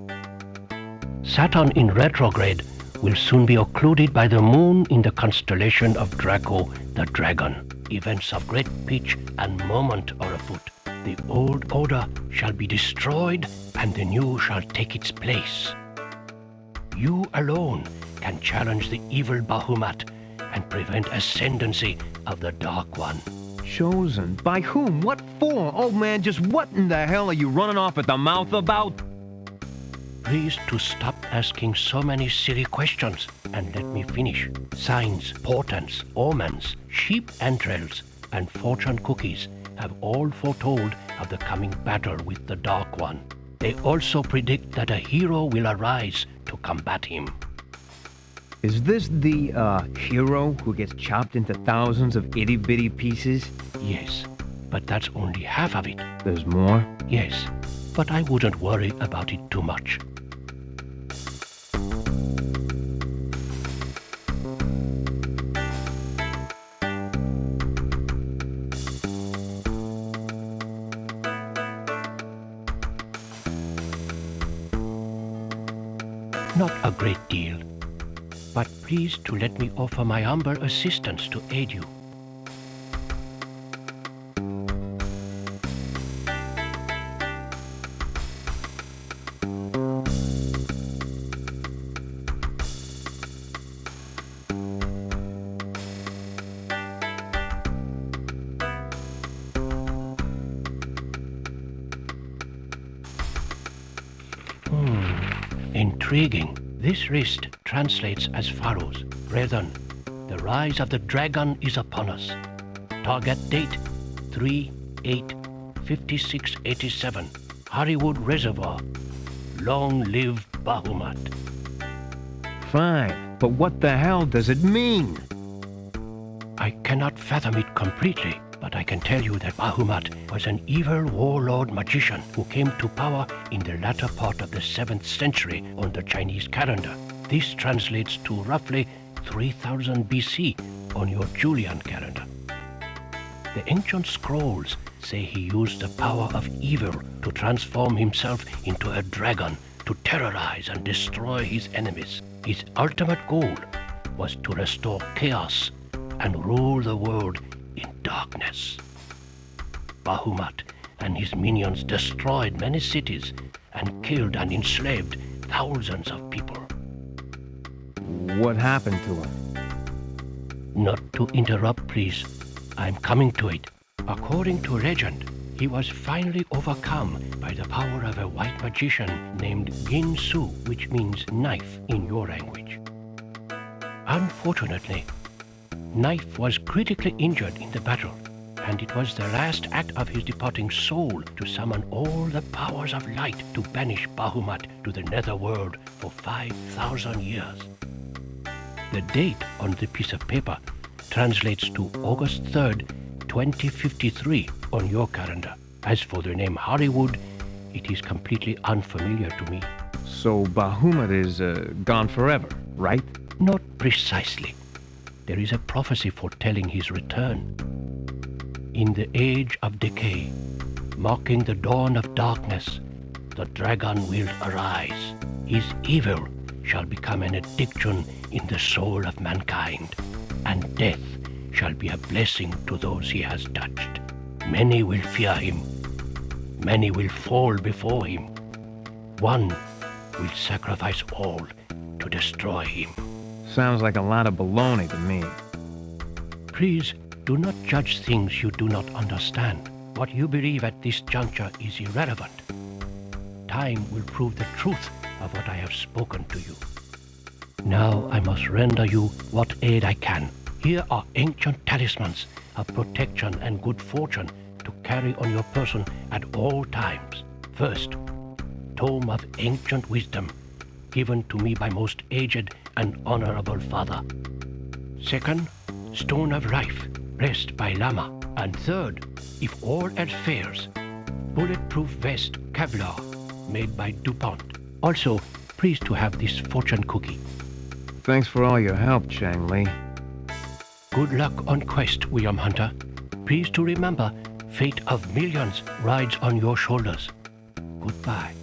Speaker 7: Saturn in retrograde will soon be occluded by the moon in the constellation of Draco the Dragon. Events of great pitch and moment are afoot. The old order shall be destroyed and the new shall take its place. You alone can challenge the evil Bahamut and prevent ascendancy of the Dark One.
Speaker 3: Chosen? By whom? What for? Oh man, just what in the hell are you running off at the mouth about?
Speaker 7: Please to stop asking so many silly questions and let me finish. Signs, portents, omens, sheep entrails, and fortune cookies have all foretold of the coming battle with the Dark One. They also predict that a hero will arise to combat him.
Speaker 3: Is this the, hero who gets chopped into thousands of itty-bitty pieces?
Speaker 7: Yes, but that's only half of it.
Speaker 3: There's more?
Speaker 7: Yes, but I wouldn't worry about it too much. Not a great deal, but please to let me offer my humble assistance to aid you. Intriguing. This wrist translates as follows. Brethren, the rise of the dragon is upon us. Target date 3/8/5687. Hollywood Reservoir. Long live Bahamut.
Speaker 3: Fine, but what the hell does it mean?
Speaker 7: I cannot fathom it completely, but I can tell you that Bahamut was an evil warlord magician who came to power in the latter part of the 7th century on the Chinese calendar. This translates to roughly 3000 BC on your Julian calendar. The ancient scrolls say he used the power of evil to transform himself into a dragon to terrorize and destroy his enemies. His ultimate goal was to restore chaos and rule the world in darkness. Bahamut and his minions destroyed many cities and killed and enslaved thousands of people.
Speaker 3: What happened to him?
Speaker 7: Not to interrupt, please. I'm coming to it. According to legend, he was finally overcome by the power of a white magician named Gin Su, which means knife in your language. Unfortunately, Knife was critically injured in the battle, and it was the last act of his departing soul to summon all the powers of light to banish Bahamut to the netherworld for 5,000 years. The date on the piece of paper translates to August 3rd, 2053 on your calendar. As for the name Hollywood, it is completely unfamiliar to me.
Speaker 3: So Bahamut is gone forever, right?
Speaker 7: Not precisely. There is a prophecy foretelling his return. In the age of decay, marking the dawn of darkness, the dragon will arise. His evil shall become an addiction in the soul of mankind, and death shall be a blessing to those he has touched. Many will fear him. Many will fall before him. One will sacrifice all to destroy him.
Speaker 3: Sounds like a lot of baloney to me.
Speaker 7: Please do not judge things you do not understand. What you believe at this juncture is irrelevant. Time will prove the truth of what I have spoken to you. Now I must render you what aid I can. Here are ancient talismans of protection and good fortune to carry on your person at all times. First, Tome of Ancient Wisdom, given to me by most aged and honorable father. Second, Stone of Life, blessed by Lama. And third, if all else fails, bulletproof vest Kevlar, made by DuPont. Also, pleased to have this fortune cookie.
Speaker 3: Thanks for all your help, Chang Li.
Speaker 7: Good luck on quest, William Hunter. Please to remember, fate of millions rides on your shoulders. Goodbye.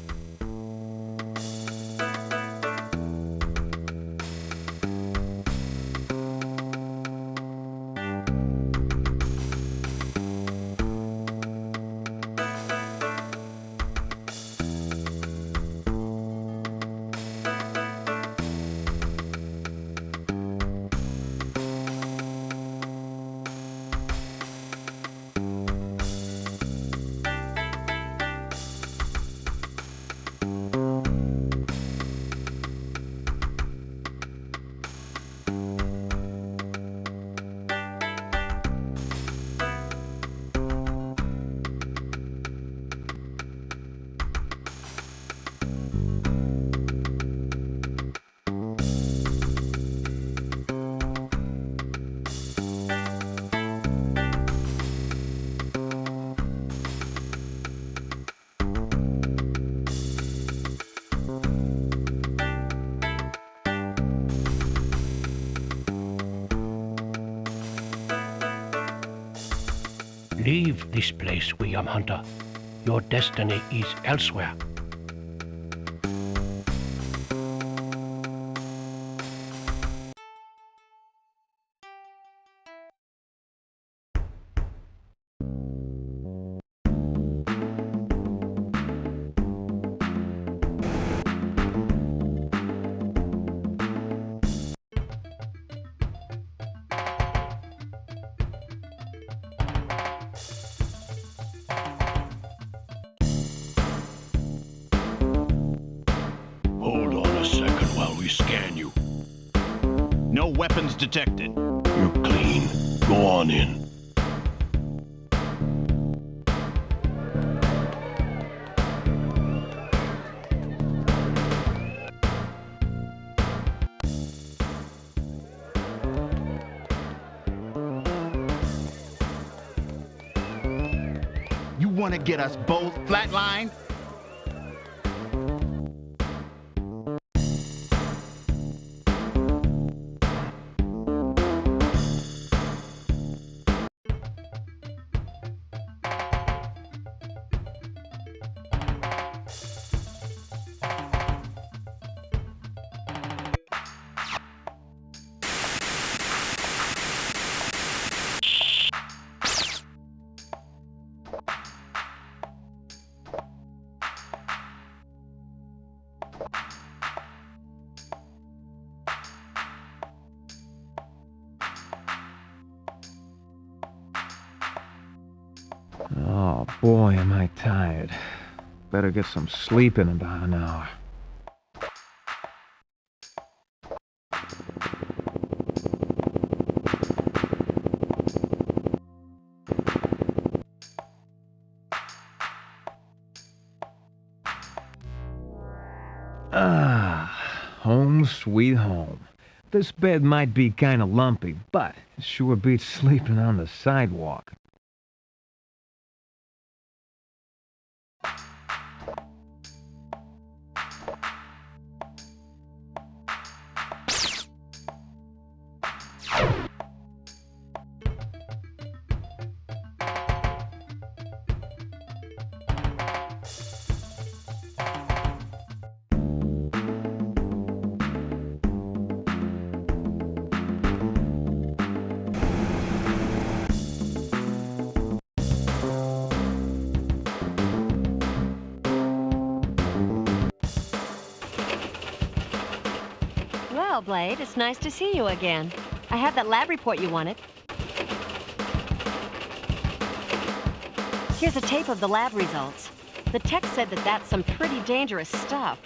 Speaker 7: Leave this place, William Hunter. Your destiny is elsewhere.
Speaker 17: Hold on a second while we scan you.
Speaker 8: No weapons detected.
Speaker 17: You're clean. Go on in.
Speaker 9: You want to get us both flatlined?
Speaker 3: Oh boy, am I tired. Better get some sleep in about an hour. Home sweet home. This bed might be kinda lumpy, but it sure beats sleeping on the sidewalk.
Speaker 5: Well, Blade, it's nice to see you again. I have that lab report you wanted. Here's a tape of the lab results. The tech said that that's some pretty dangerous stuff.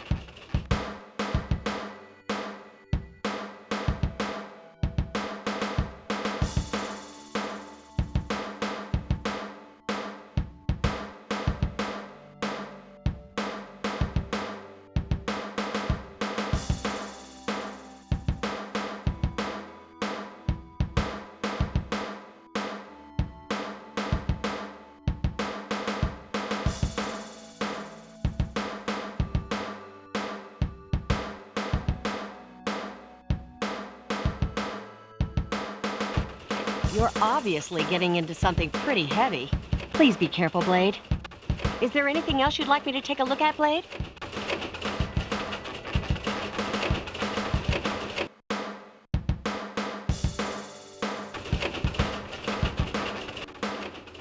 Speaker 5: You're obviously getting into something pretty heavy. Please be careful, Blade. Is there anything else you'd like me to take a look at, Blade?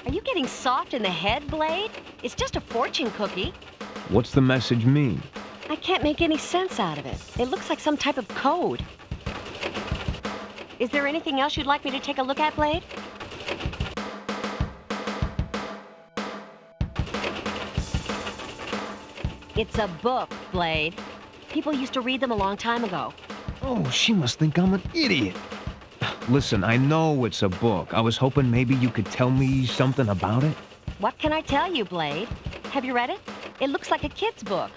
Speaker 5: Are you getting soft in the head, Blade? It's just a fortune cookie.
Speaker 3: What's the message mean?
Speaker 5: I can't make any sense out of it. It looks like some type of code. Is there anything else you'd like me to take a look at, Blade? It's a book, Blade. People used to read them a long time ago.
Speaker 3: Oh, she must think I'm an idiot. Listen, I know it's a book. I was hoping maybe you could tell me something about it.
Speaker 5: What can I tell you, Blade? Have you read it? It looks like a kid's book.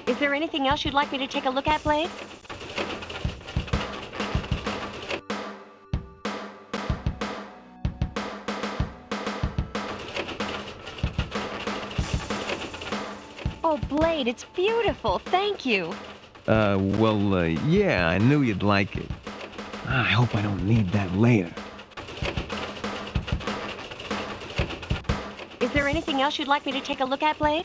Speaker 5: Is there anything else you'd like me to take a look at, Blade? Oh, Blade, it's beautiful. Thank you.
Speaker 3: Yeah, I knew you'd like it. I hope I don't need that later.
Speaker 5: Is there anything else you'd like me to take a look at, Blade?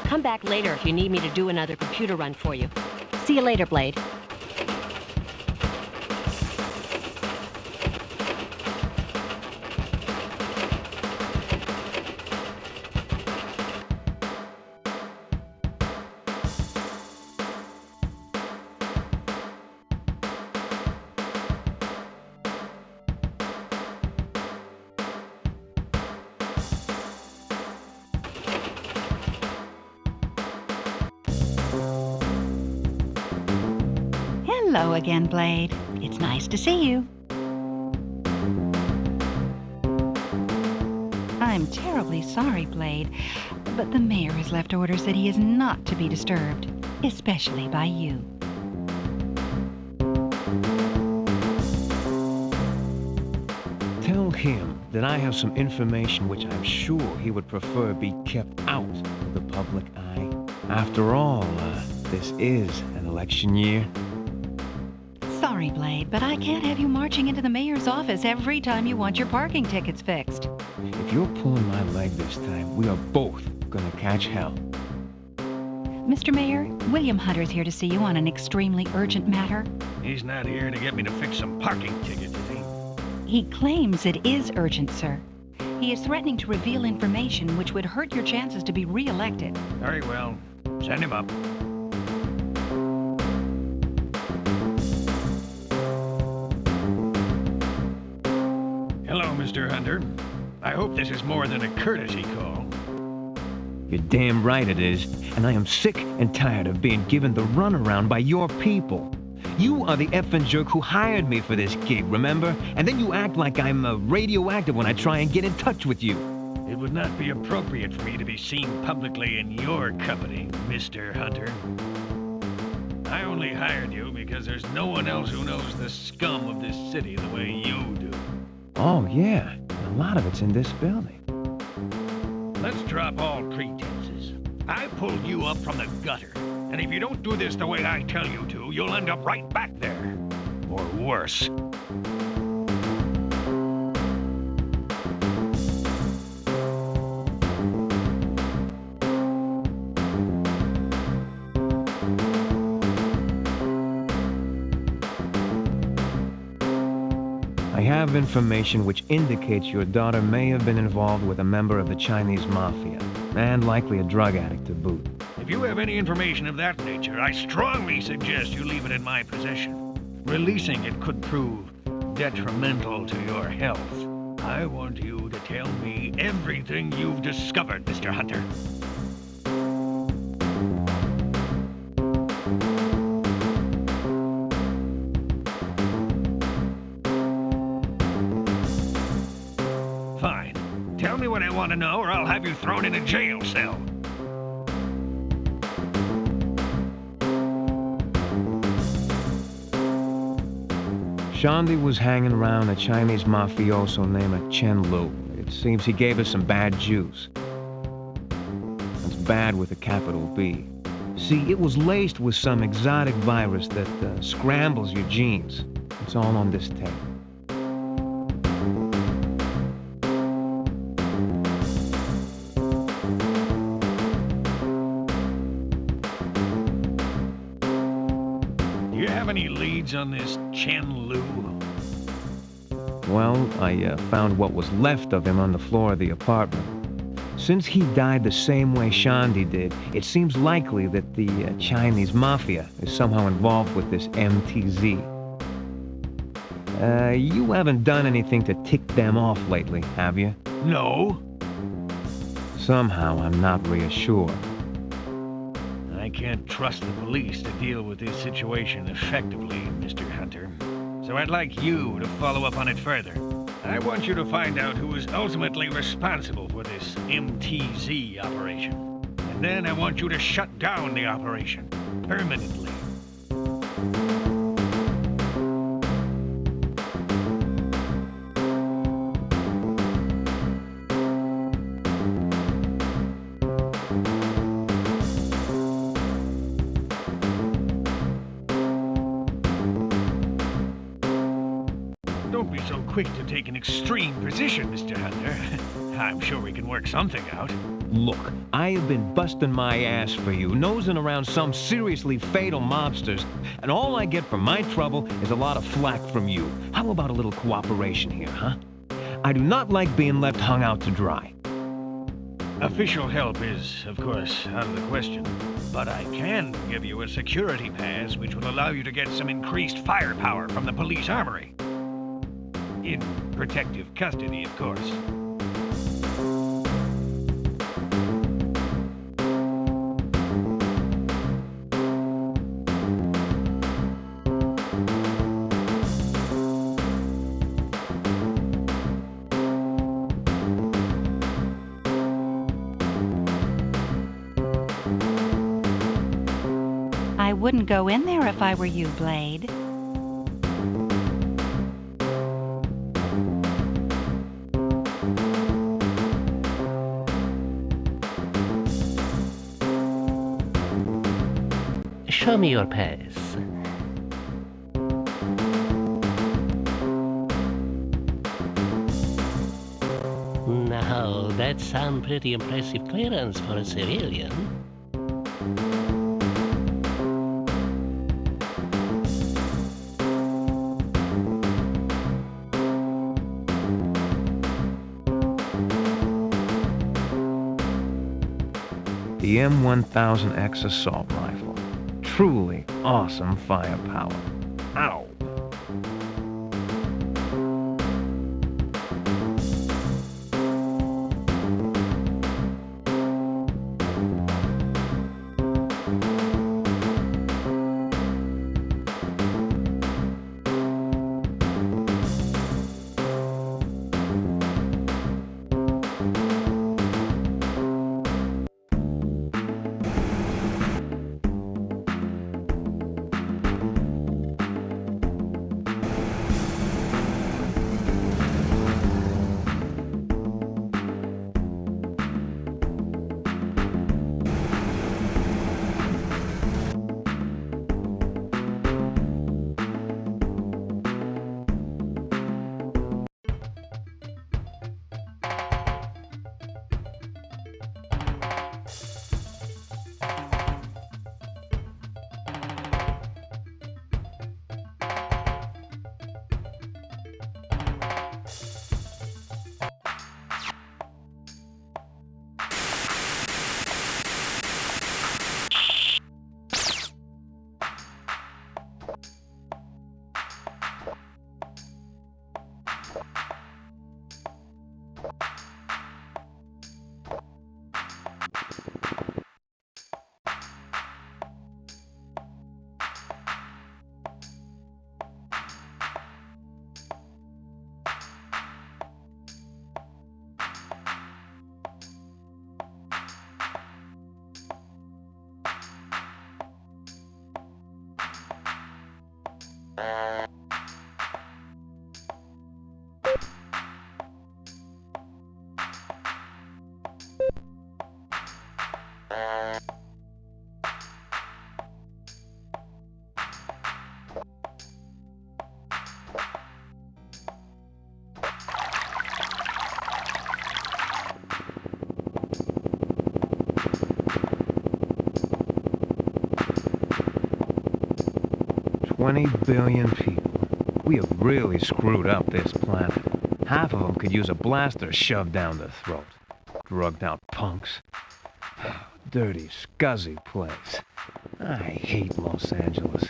Speaker 5: Come back later if you need me to do another computer run for you. See you later, Blade.
Speaker 6: Hello again, Blade. It's nice to see you. I'm terribly sorry, Blade, but the mayor has left orders that he is not to be disturbed, especially by you.
Speaker 3: Tell him that I have some information which I'm sure he would prefer be kept out of the public eye. After all, this is an election year.
Speaker 6: Sorry, Blade, but I can't have you marching into the mayor's office every time you want your parking tickets fixed.
Speaker 3: If you're pulling my leg this time, we are both gonna catch hell.
Speaker 6: Mr. Mayor, William Hunter's here to see you on an extremely urgent matter.
Speaker 1: He's not here to get me to fix some parking tickets, is he?
Speaker 6: He claims it is urgent, sir. He is threatening to reveal information which would hurt your chances to be re-elected.
Speaker 1: Very well. Send him up. Hello, Mr. Hunter. I hope this is more than a courtesy call.
Speaker 3: You're damn right it is, and I am sick and tired of being given the runaround by your people. You are the effing jerk who hired me for this gig, remember? And then you act like I'm radioactive when I try and get in touch with you.
Speaker 1: It would not be appropriate for me to be seen publicly in your company, Mr. Hunter. I only hired you because there's no one else who knows the scum of this city the way you do.
Speaker 3: Oh, yeah. A lot of it's in this building.
Speaker 1: Let's drop all pretenses. I pulled you up from the gutter, and if you don't do this the way I tell you to, you'll end up right back there. Or worse.
Speaker 3: I have information which indicates your daughter may have been involved with a member of the Chinese mafia, and likely a drug addict to boot.
Speaker 1: If you have any information of that nature, I strongly suggest you leave it in my possession. Releasing it could prove detrimental to your health. I want you to tell me everything you've discovered, Mr. Hunter. Fine. Tell me what I want to know, or I'll have you thrown in a jail cell.
Speaker 3: Shandi was hanging around a Chinese mafioso named Chen Lu. It seems he gave us some bad juice. That's bad with a capital B. See, it was laced with some exotic virus that scrambles your genes. It's all on this tape.
Speaker 1: Do you have any leads on this Chen Lu?
Speaker 3: Well, I found what was left of him on the floor of the apartment. Since he died the same way Shandi did, it seems likely that the Chinese mafia is somehow involved with this MTZ. You haven't done anything to tick them off lately, have you?
Speaker 1: No.
Speaker 3: Somehow I'm not reassured.
Speaker 1: I can't trust the police to deal with this situation effectively, Mr. Hunter. So I'd like you to follow up on it further. I want you to find out who is ultimately responsible for this MTZ operation. And then I want you to shut down the operation permanently. Don't be so quick to take an extreme position, Mr. Hunter. I'm sure we can work something out.
Speaker 3: Look, I have been busting my ass for you, nosing around some seriously fatal mobsters, and all I get for my trouble is a lot of flack from you. How about a little cooperation here, huh? I do not like being left hung out to dry.
Speaker 1: Official help is, of course, out of the question. But I can give you a security pass which will allow you to get some increased firepower from the police armory. In protective custody, of course.
Speaker 6: I wouldn't go in there if I were you, Blade.
Speaker 7: Show me your pass. Now, that's some pretty impressive clearance for a civilian.
Speaker 3: The M1000X assault rifle. Truly awesome firepower. Ow! 20 billion people. We have really screwed up this planet. Half of them could use a blaster shoved down their throat. Drugged out punks. Dirty, scuzzy place. I hate Los Angeles.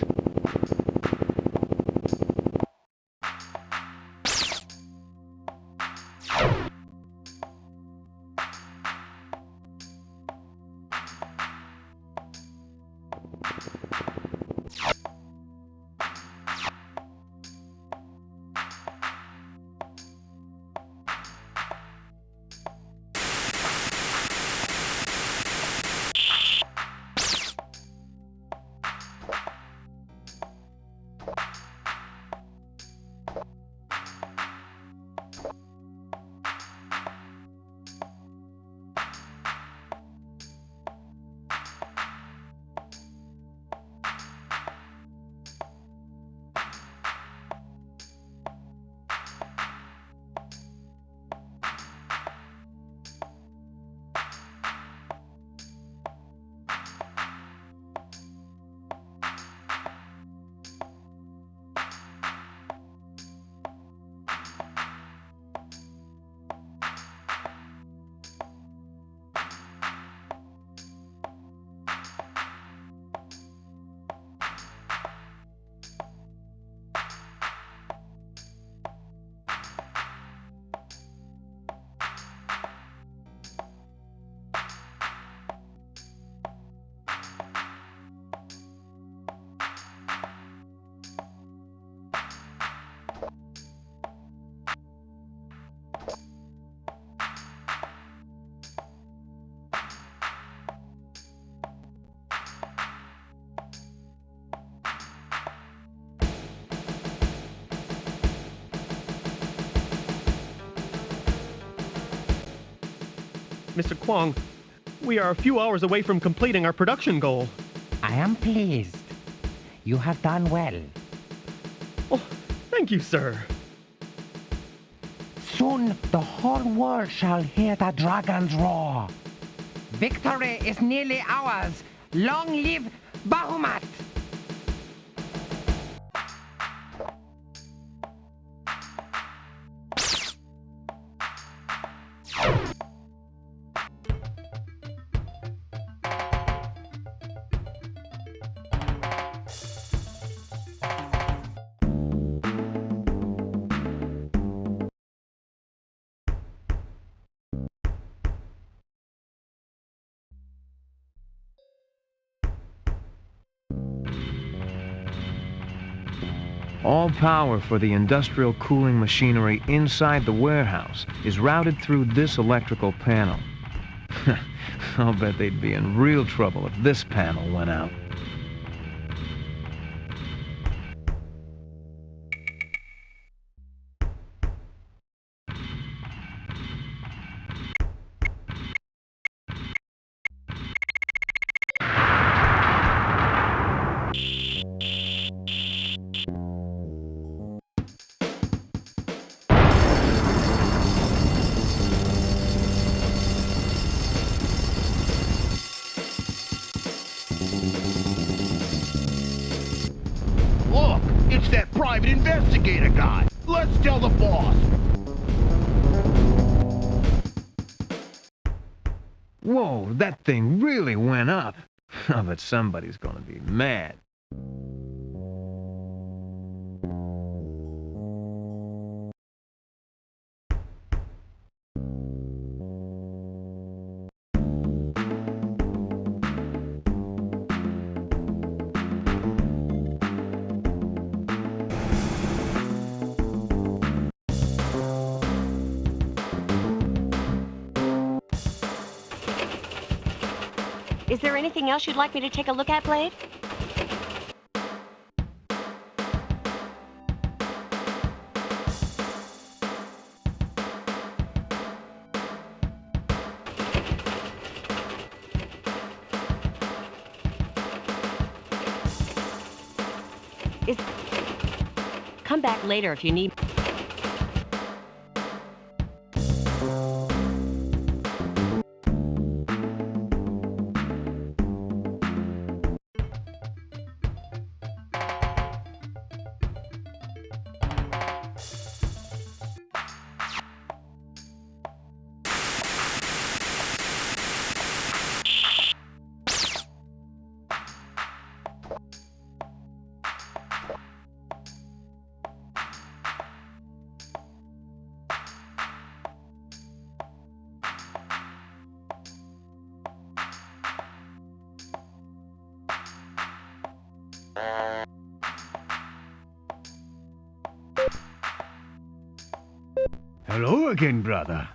Speaker 12: Mr. Kwong, we are a few hours away from completing our production goal.
Speaker 13: I am pleased. You have done well.
Speaker 12: Oh, thank you, sir.
Speaker 13: Soon the whole world shall hear the dragon's roar. Victory is nearly ours. Long live Bahamut!
Speaker 3: All power for the industrial cooling machinery inside the warehouse is routed through this electrical panel. I'll bet they'd be in real trouble if this panel went out.
Speaker 8: Look, it's that private investigator guy. Let's tell the boss.
Speaker 3: Whoa, that thing really went up. I bet somebody's gonna be mad.
Speaker 5: Is there anything else you'd like me to take a look at, Blade? Come back later if you need.
Speaker 1: Hello again, brother.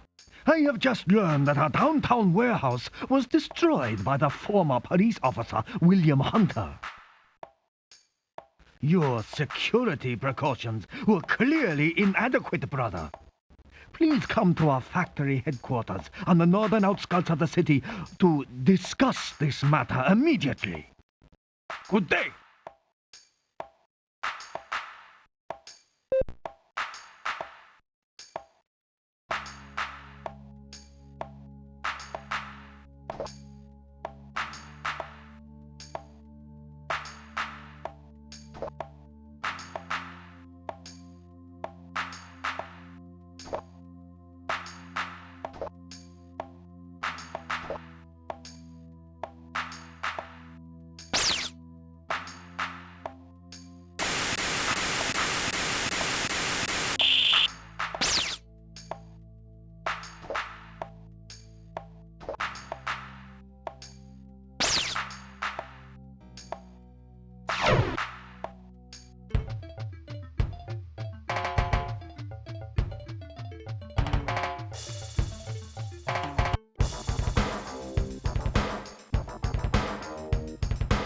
Speaker 1: I have just learned that our downtown warehouse was destroyed by the former police officer, William Hunter. Your security precautions were clearly inadequate, brother. Please come to our factory headquarters on the northern outskirts of the city to discuss this matter immediately. Good day.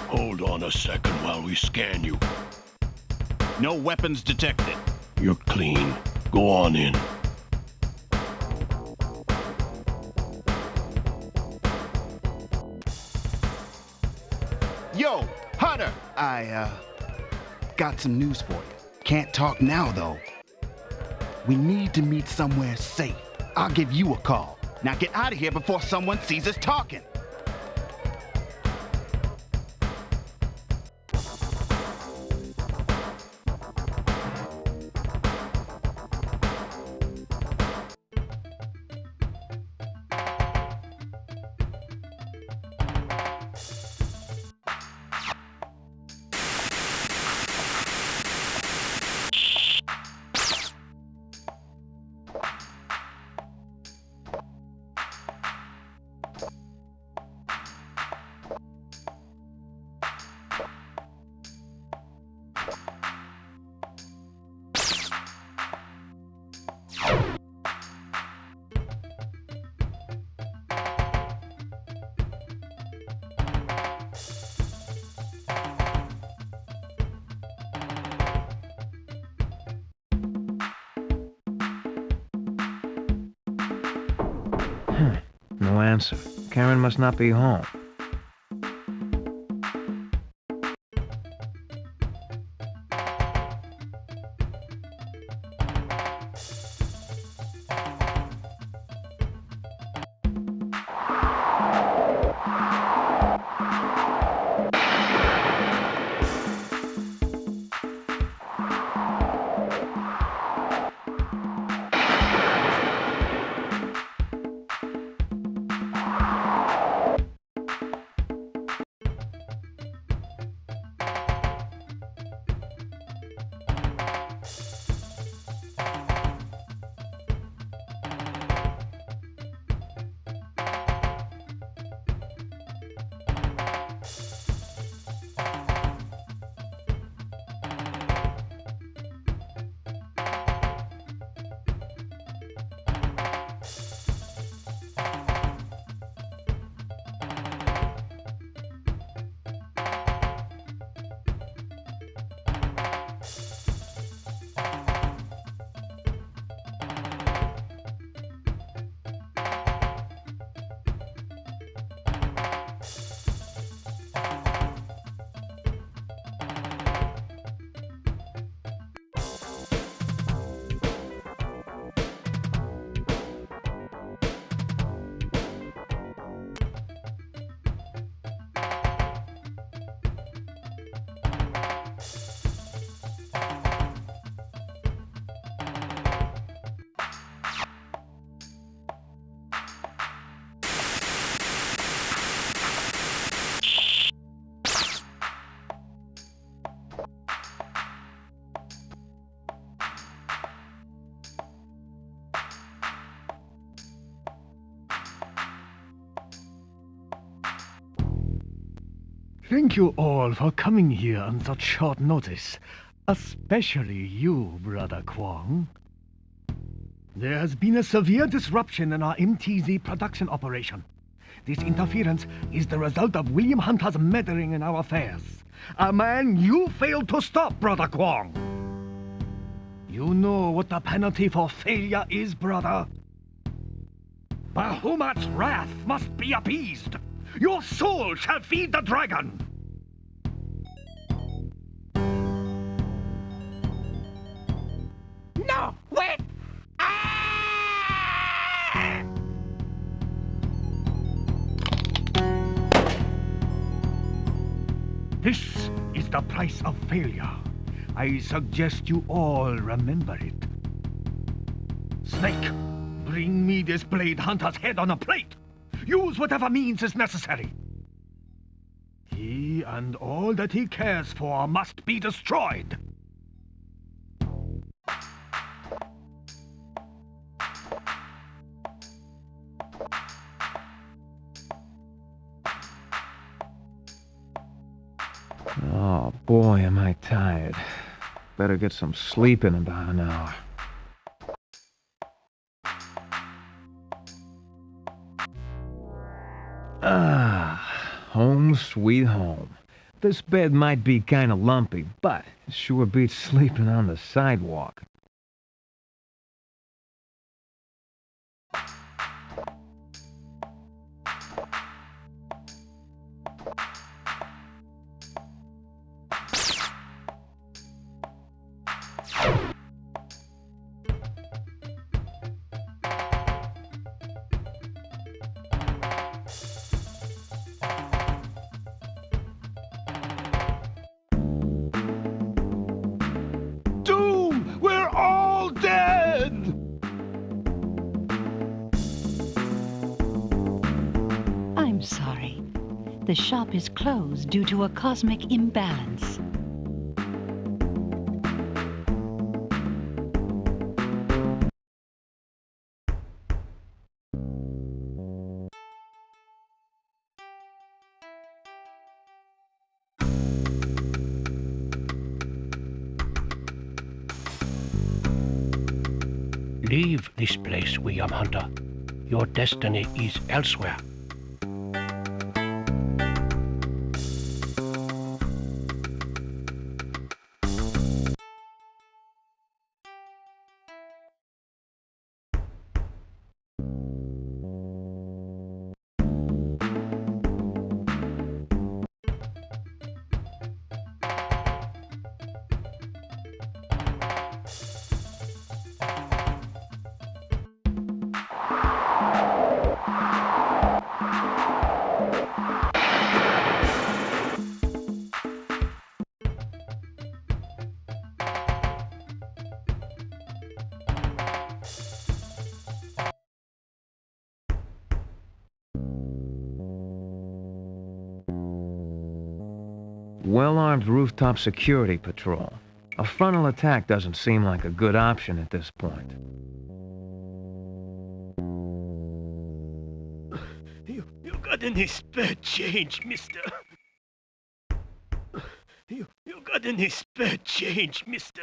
Speaker 17: Hold on a second while we scan you.
Speaker 8: No weapons detected.
Speaker 17: You're clean. Go on in.
Speaker 9: Yo, Hunter! I got some news for you. Can't talk now, though. We need to meet somewhere safe. I'll give you a call. Now get out of here before someone sees us talking.
Speaker 3: No answer. Karen must not be home.
Speaker 1: Thank you all for coming here on such short notice. Especially you, Brother Kwong. There has been a severe disruption in our MTZ production operation. This interference is the result of William Hunter's meddling in our affairs. A man you failed to stop, Brother Kwong. You know what the penalty for failure is, brother? Bahamut's wrath must be appeased. Your soul shall feed the dragon.
Speaker 13: No, wait!
Speaker 1: This is the price of failure. I suggest you all remember it. Snake, bring me this Blade Hunter's head on a plate. Use whatever means is necessary. He and all that he cares for must be destroyed.
Speaker 3: Oh, boy, am I tired. Better get some sleep in about an hour. Home sweet home. This bed might be kinda lumpy, but it sure beats sleeping on the sidewalk.
Speaker 8: Doom! We're all dead!
Speaker 6: I'm sorry. The shop is closed due to a cosmic imbalance.
Speaker 7: Leave this place, William Hunter. Your destiny is elsewhere.
Speaker 3: Well-armed rooftop security patrol. A frontal attack doesn't seem like a good option at this point.
Speaker 12: You got any spare change, mister? You got any spare change, mister?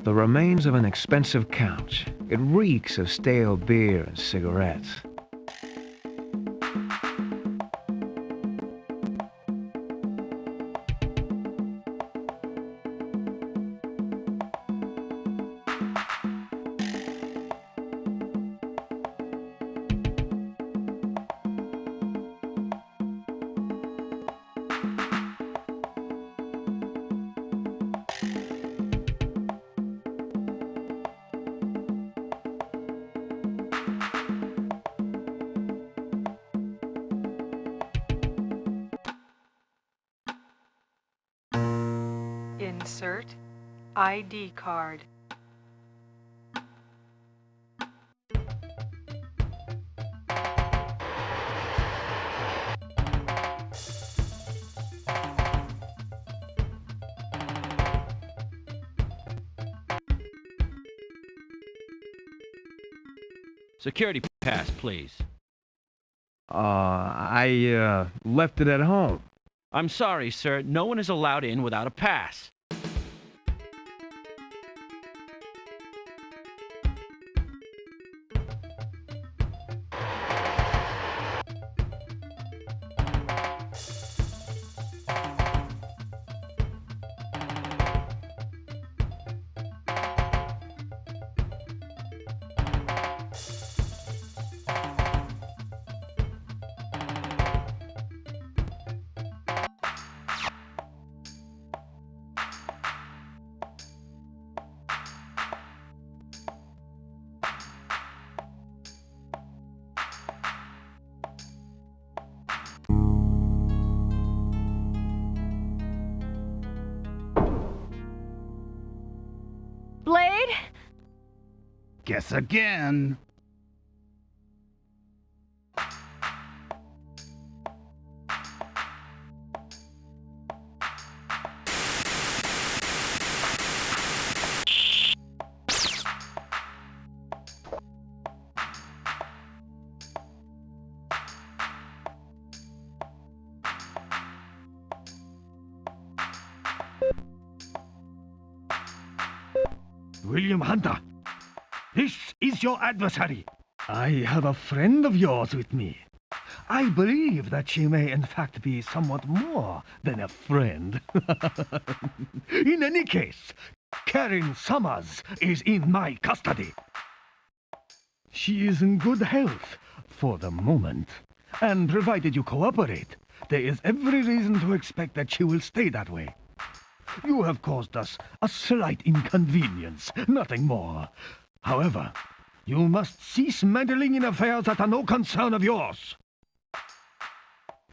Speaker 3: The remains of an expensive couch. It reeks of stale beer and cigarettes.
Speaker 14: Insert ID card.
Speaker 16: Security pass, please.
Speaker 3: I left it at home.
Speaker 16: I'm sorry, sir. No one is allowed in without a pass.
Speaker 5: Blade?
Speaker 9: Guess again.
Speaker 1: William Hunter, this is your adversary. I have a friend of yours with me. I believe that she may in fact be somewhat more than a friend. In any case, Karen Summers is in my custody. She is in good health for the moment, and provided you cooperate, there is every reason to expect that she will stay that way. You have caused us a slight inconvenience, nothing more. However, you must cease meddling in affairs that are no concern of yours.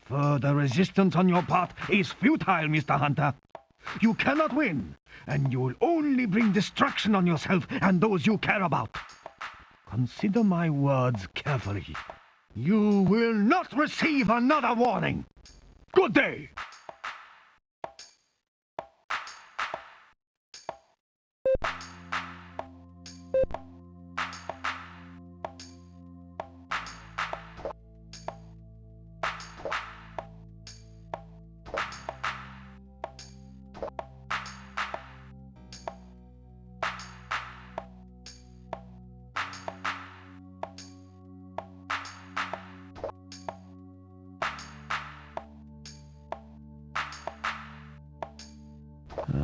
Speaker 1: Further resistance on your part is futile, Mr. Hunter. You cannot win, and you will only bring destruction on yourself and those you care about. Consider my words carefully. You will not receive another warning. Good day.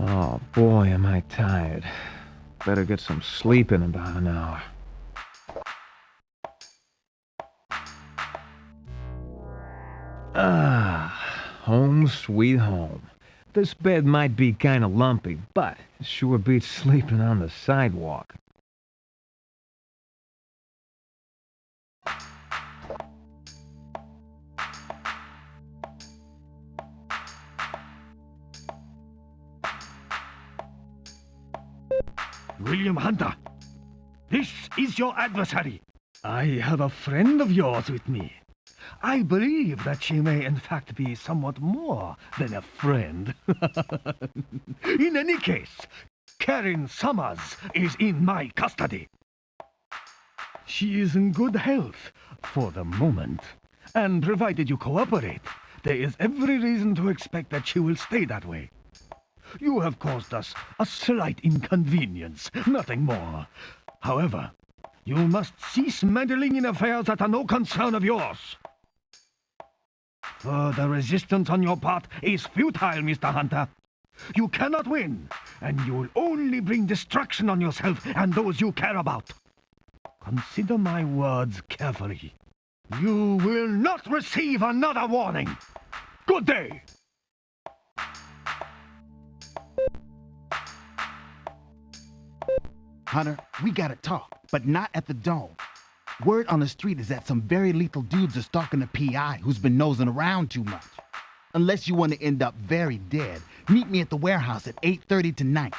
Speaker 3: Oh, boy, am I tired. Better get some sleep in about an hour. Home sweet home. This bed might be kinda lumpy, but it sure beats sleeping on the sidewalk.
Speaker 1: William Hunter, this is your adversary. I have a friend of yours with me. I believe that she may in fact be somewhat more than a friend. In any case, Karen Summers is in my custody. She is in good health for the moment, and provided you cooperate, there is every reason to expect that she will stay that way. You have caused us a slight inconvenience, nothing more. However, you must cease meddling in affairs that are no concern of yours. Further resistance on your part is futile, Mr. Hunter. You cannot win, and you will only bring destruction on yourself and those you care about. Consider my words carefully. You will not receive another warning. Good day.
Speaker 9: Hunter, we gotta talk, but not at the Dome. Word on the street is that some very lethal dudes are stalking the PI who's been nosing around too much. Unless you want to end up very dead. Meet me at the warehouse at 8:30 tonight.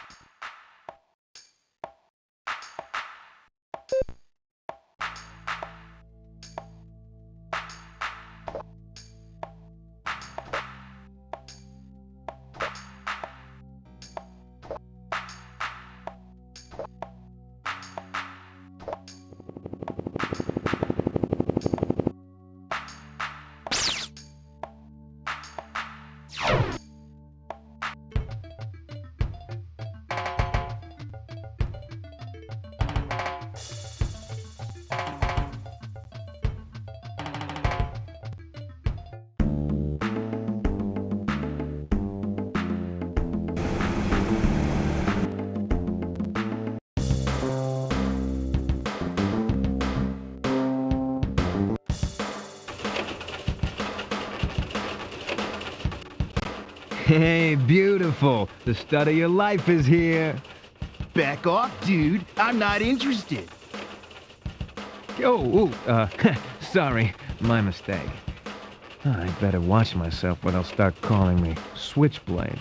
Speaker 3: Hey, beautiful. The stud of your life is here.
Speaker 9: Back off, dude. I'm not interested.
Speaker 3: Sorry. My mistake. I better watch myself or they'll start calling me Switchblade.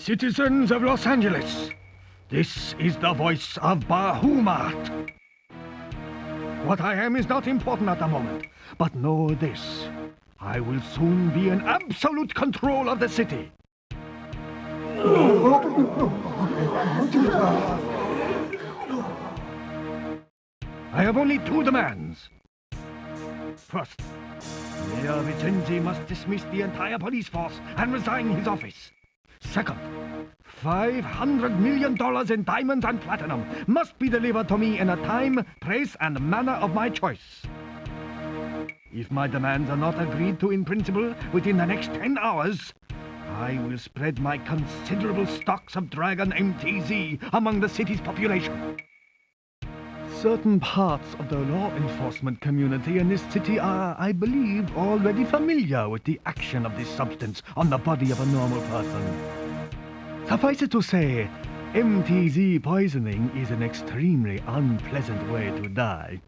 Speaker 1: Citizens of Los Angeles, this is the voice of Bahamut. What I am is not important at the moment, but know this. I will soon be in absolute control of the city. I have only two demands. First, Mayor Vicenzi must dismiss the entire police force and resign his office. Second, $500 million in diamonds and platinum must be delivered to me in a time, place, and manner of my choice. If my demands are not agreed to in principle within the next 10 hours, I will spread my considerable stocks of Dragon MTZ among the city's population. Certain parts of the law enforcement community in this city are, I believe, already familiar with the action of this substance on the body of a normal person. Suffice it to say, MTZ poisoning is an extremely unpleasant way to die.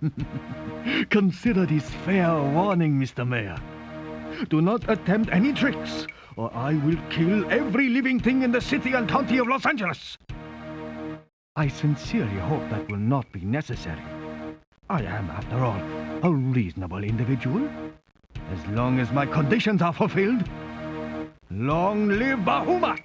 Speaker 1: Consider this fair warning, Mr. Mayor. Do not attempt any tricks, or I will kill every living thing in the city and county of Los Angeles. I sincerely hope that will not be necessary. I am, after all, a reasonable individual. As long as my conditions are fulfilled, long live Bahamut!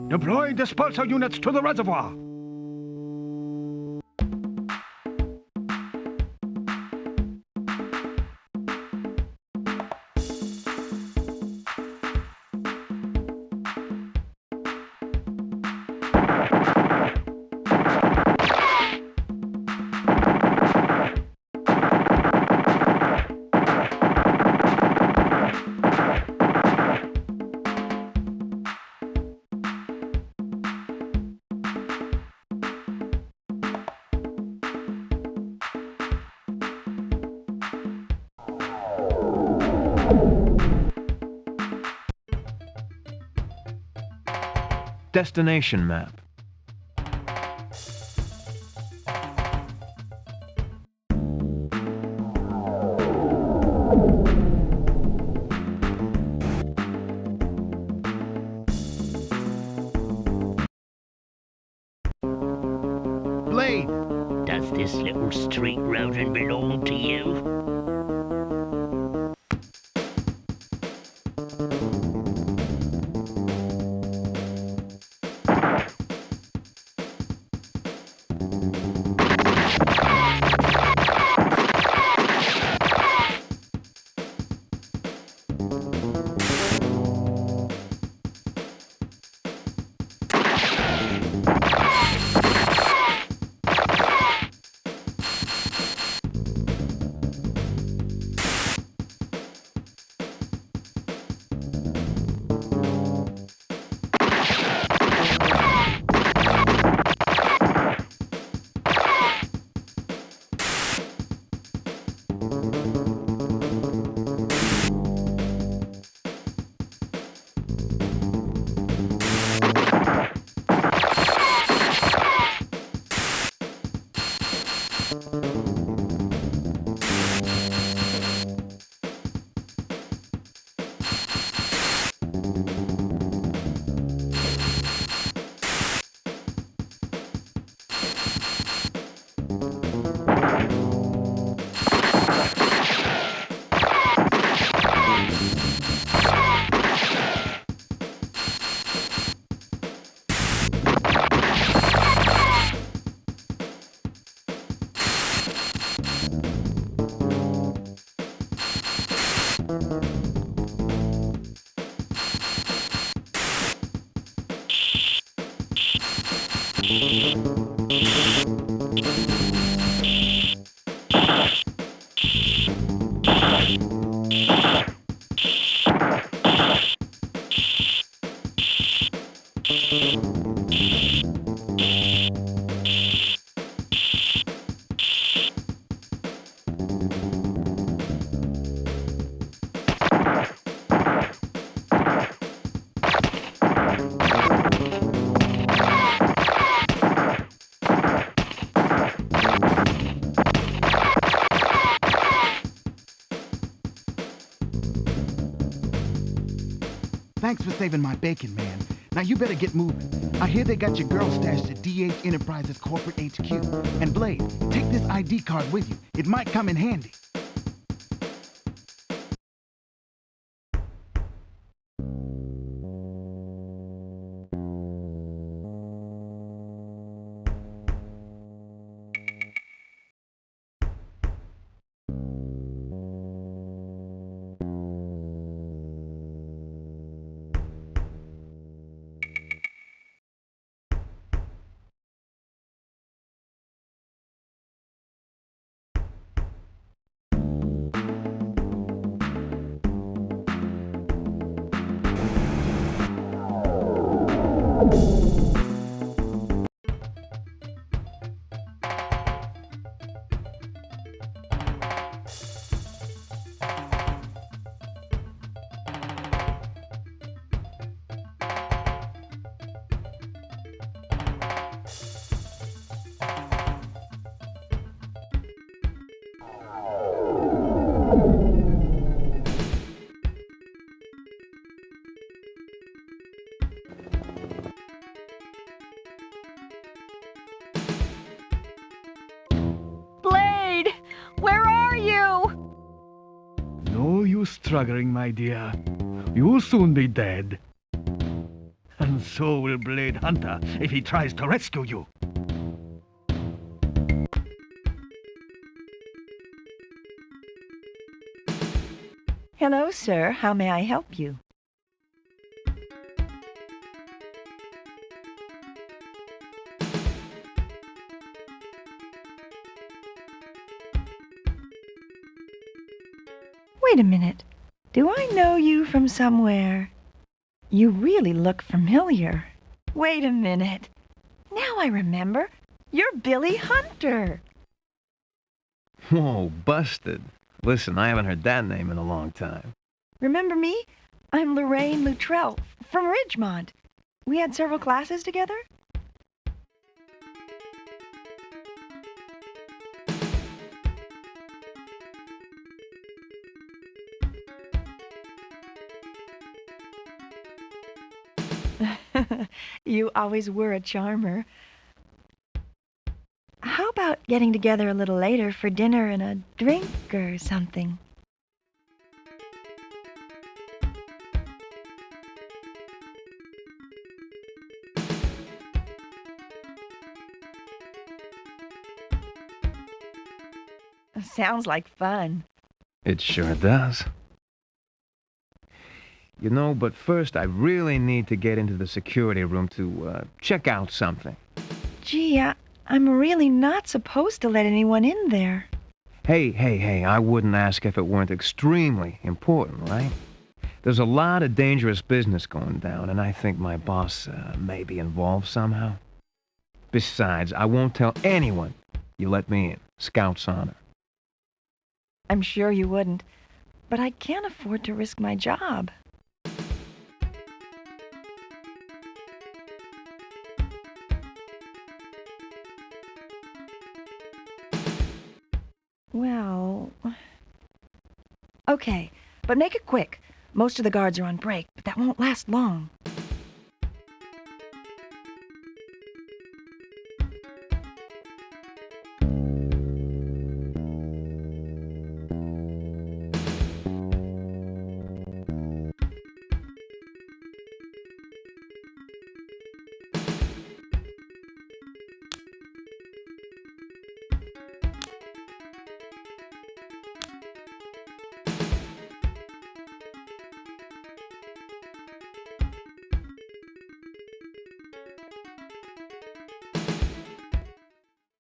Speaker 1: Deploy dispersal units to the reservoir.
Speaker 3: Destination map.
Speaker 9: Blade!
Speaker 18: Does this little street rodent belong to you?
Speaker 9: Thanks for saving my bacon, man. Now you better get moving. I hear they got your girl stashed at DH Enterprises corporate HQ. And Blade, take this ID card with you. It might come in handy.
Speaker 5: Blade! Where are you?
Speaker 1: No use struggling, my dear. You'll soon be dead. And so will Blade Hunter if he tries to rescue you.
Speaker 11: Hello, sir. How may I help you? Wait a minute. Do I know you from somewhere? You really look familiar. Wait a minute. Now I remember. You're Billy Hunter.
Speaker 3: Whoa, busted. Listen, I haven't heard that name in a long time.
Speaker 11: Remember me? I'm Lorraine Luttrell from Ridgemont. We had several classes together? You always were a charmer. How about getting together a little later for dinner and a drink or something? Sounds like fun.
Speaker 3: It sure does. You know, but first I really need to get into the security room to check out something.
Speaker 11: Gee, I'm really not supposed to let anyone in there.
Speaker 3: Hey, I wouldn't ask if it weren't extremely important, right? There's a lot of dangerous business going down, and I think my boss may be involved somehow. Besides, I won't tell anyone you let me in. Scout's honor.
Speaker 11: I'm sure you wouldn't, but I can't afford to risk my job. Well... Okay, but make it quick. Most of the guards are on break, but that won't last long.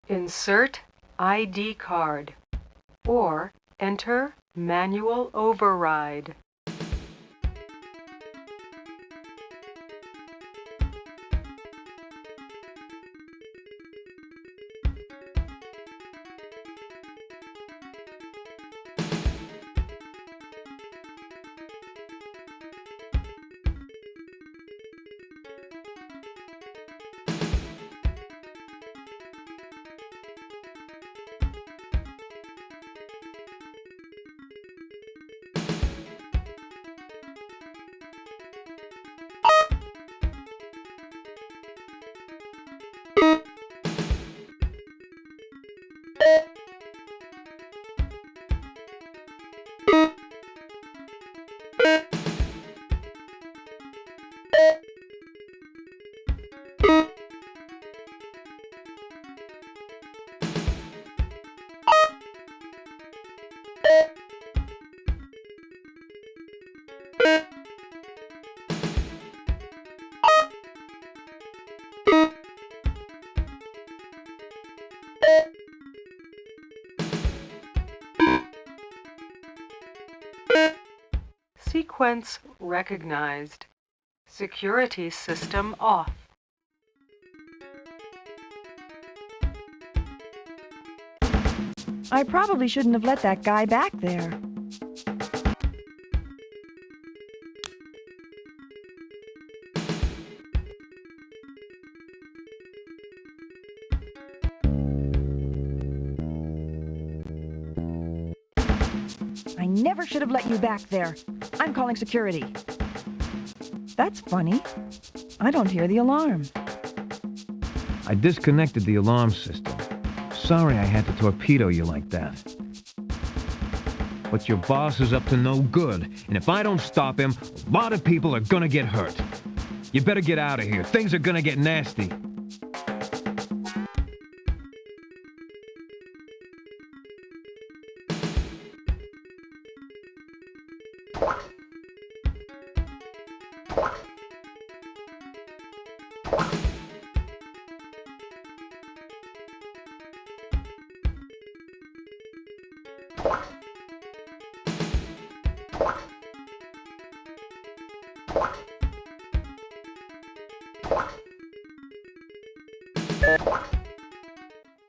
Speaker 14: Insert ID card or enter manual override. Sequence recognized. Security system off.
Speaker 11: I probably shouldn't have let that guy back there. I never should have let you back there. I'm calling security. That's funny. I don't hear the alarm.
Speaker 3: I disconnected the alarm system. Sorry I had to torpedo you like that. But your boss is up to no good, and if I don't stop him, a lot of people are gonna get hurt. You better get out of here. Things are gonna get nasty.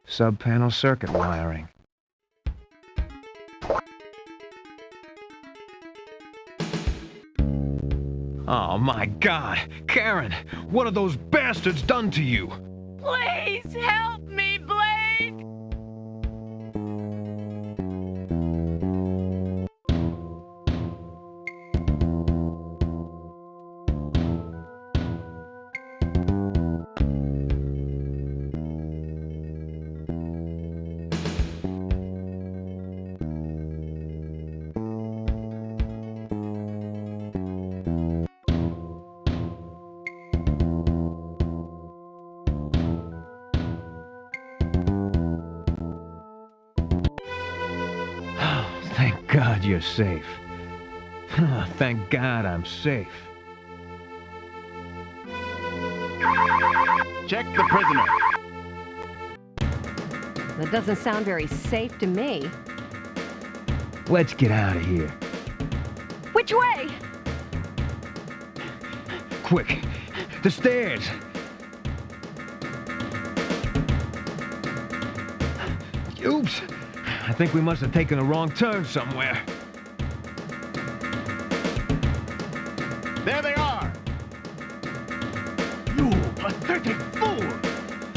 Speaker 3: Sub-panel circuit wiring. Oh Oh, my God. Karen, what have those bastards done to you?
Speaker 11: Please help me, Blake!
Speaker 3: Thank God you're safe. Thank God I'm safe.
Speaker 9: Check the prisoner.
Speaker 5: That doesn't sound very safe to me.
Speaker 3: Let's get out of here.
Speaker 5: Which way?
Speaker 3: Quick, the stairs. Oops. I think we must have taken a wrong turn somewhere.
Speaker 9: There they are.
Speaker 8: You pathetic fool!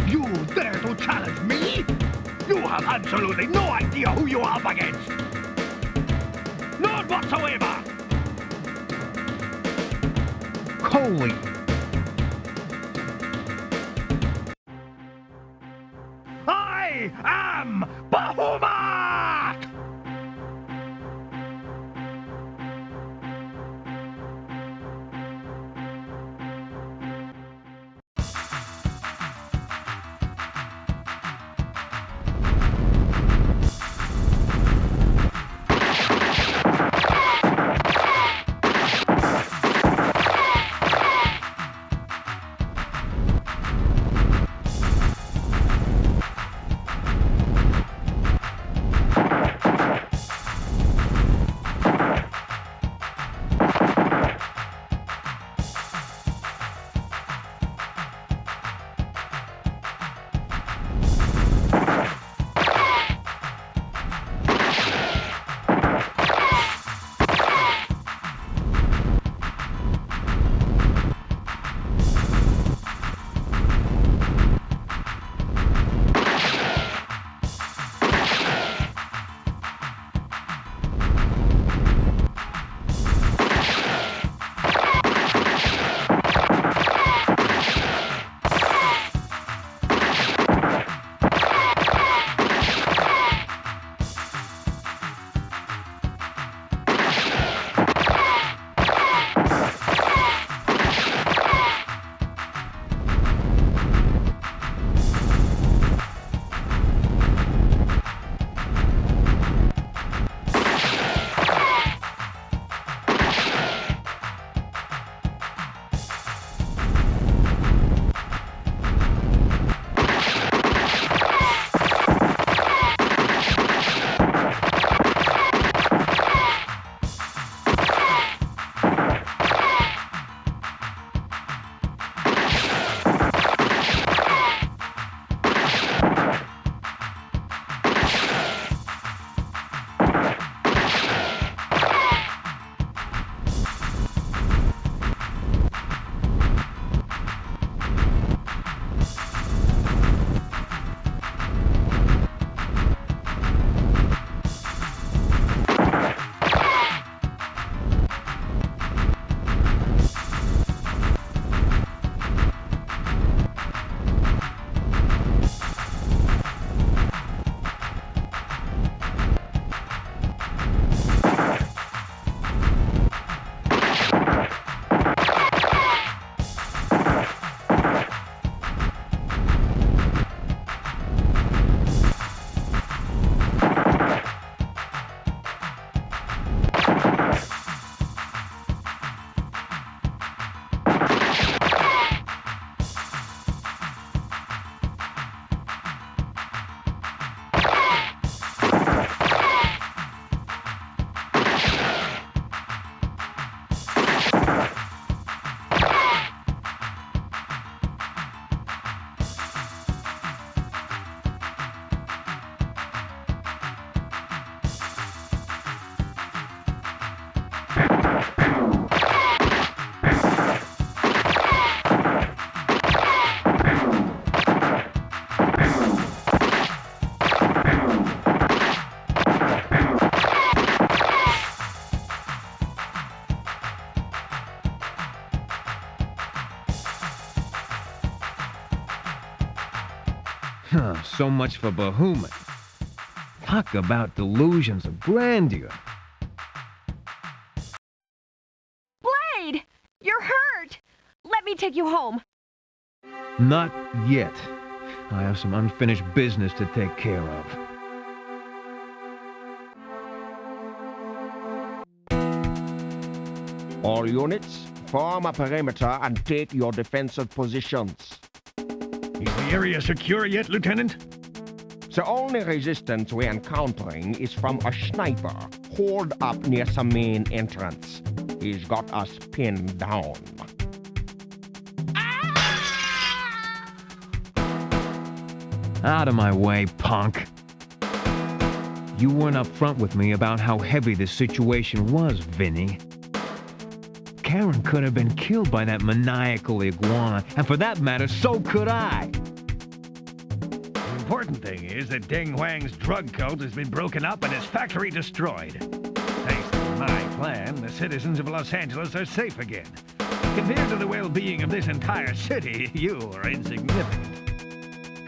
Speaker 8: You dare to challenge me? You have absolutely no idea who you are up against! None whatsoever!
Speaker 3: Holy...
Speaker 8: I am Bahamut!
Speaker 3: So much for Behemoth. Talk about delusions of grandeur.
Speaker 5: Blade! You're hurt! Let me take you home.
Speaker 3: Not yet. I have some unfinished business to take care of.
Speaker 19: All units, form a perimeter and take your defensive positions.
Speaker 1: Is the area secure yet, Lieutenant?
Speaker 19: The only resistance we're encountering is from a sniper holed up near the main entrance. He's got us pinned down.
Speaker 3: Out of my way, punk. You weren't upfront with me about how heavy this situation was, Vinny. Karen could have been killed by that maniacal iguana, and for that matter, so could I.
Speaker 1: The important thing is that Deng Huang's drug cult has been broken up and his factory destroyed. Thanks to my plan, the citizens of Los Angeles are safe again. Compared to the well-being of this entire city, you are insignificant.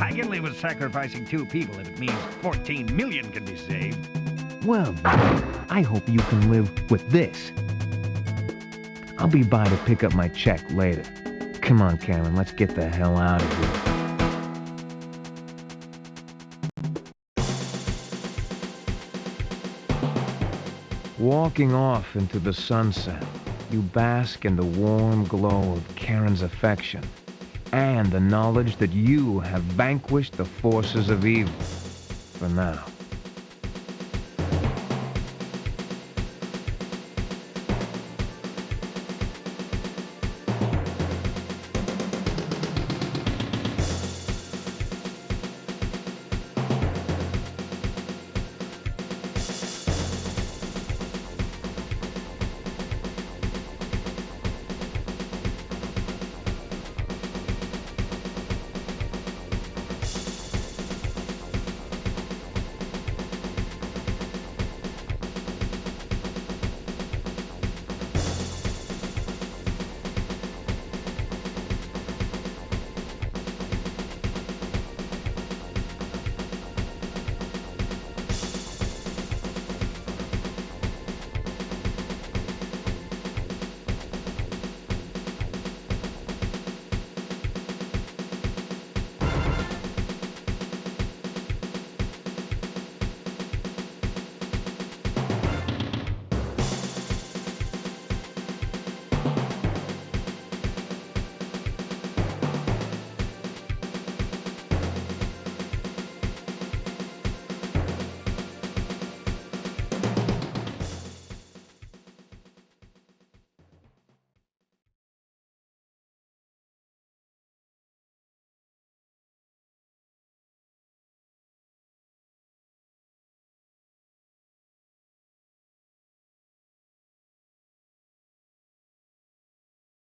Speaker 1: I can live with sacrificing 2 people if it means 14 million can be saved.
Speaker 3: Well, I hope you can live with this. I'll be by to pick up my check later. Come on, Karen, let's get the hell out of here. Walking off into the sunset, you bask in the warm glow of Karen's affection and the knowledge that you have vanquished the forces of evil. For now.